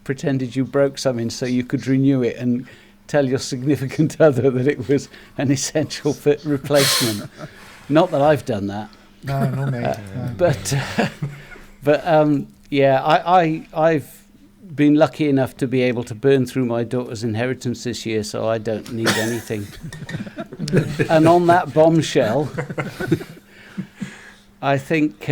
pretended you broke something so you could renew it and tell your significant other that it was an essential fit replacement? Not that I've done that. No, not me. But yeah, I've been lucky enough to be able to burn through my daughter's inheritance this year, so I don't need anything. And on that bombshell, I think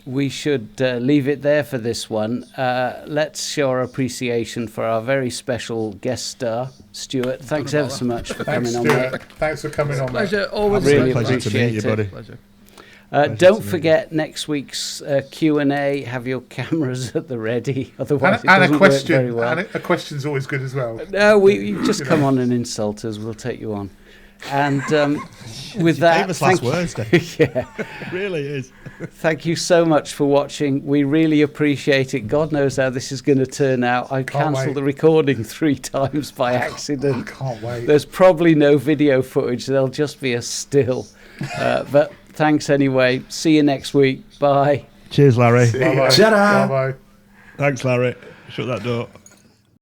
we should leave it there for this one. Let's show our appreciation for our very special guest star, Stuart. Thanks ever so much for coming on, mate. Thanks for coming on, mate. Pleasure, always. Really pleasure to meet you, buddy. Pleasure. Don't forget next week's Q&A. Have your cameras at the ready, otherwise it and doesn't a question. work very well. And a question's always good as well. No, you just come on and insult us. We'll take you on. And with that, famous last words, Dave. yeah, It really is. thank you so much for watching. We really appreciate it. God knows how this is going to turn out. I Can't cancelled wait. the recording 3 times by accident. I can't wait. There's probably no video footage. There'll just be a still. But thanks anyway. See you next week. Bye. Cheers, Larry. Bye-bye. Ta-da. Bye-bye. Thanks, Larry. Shut that door.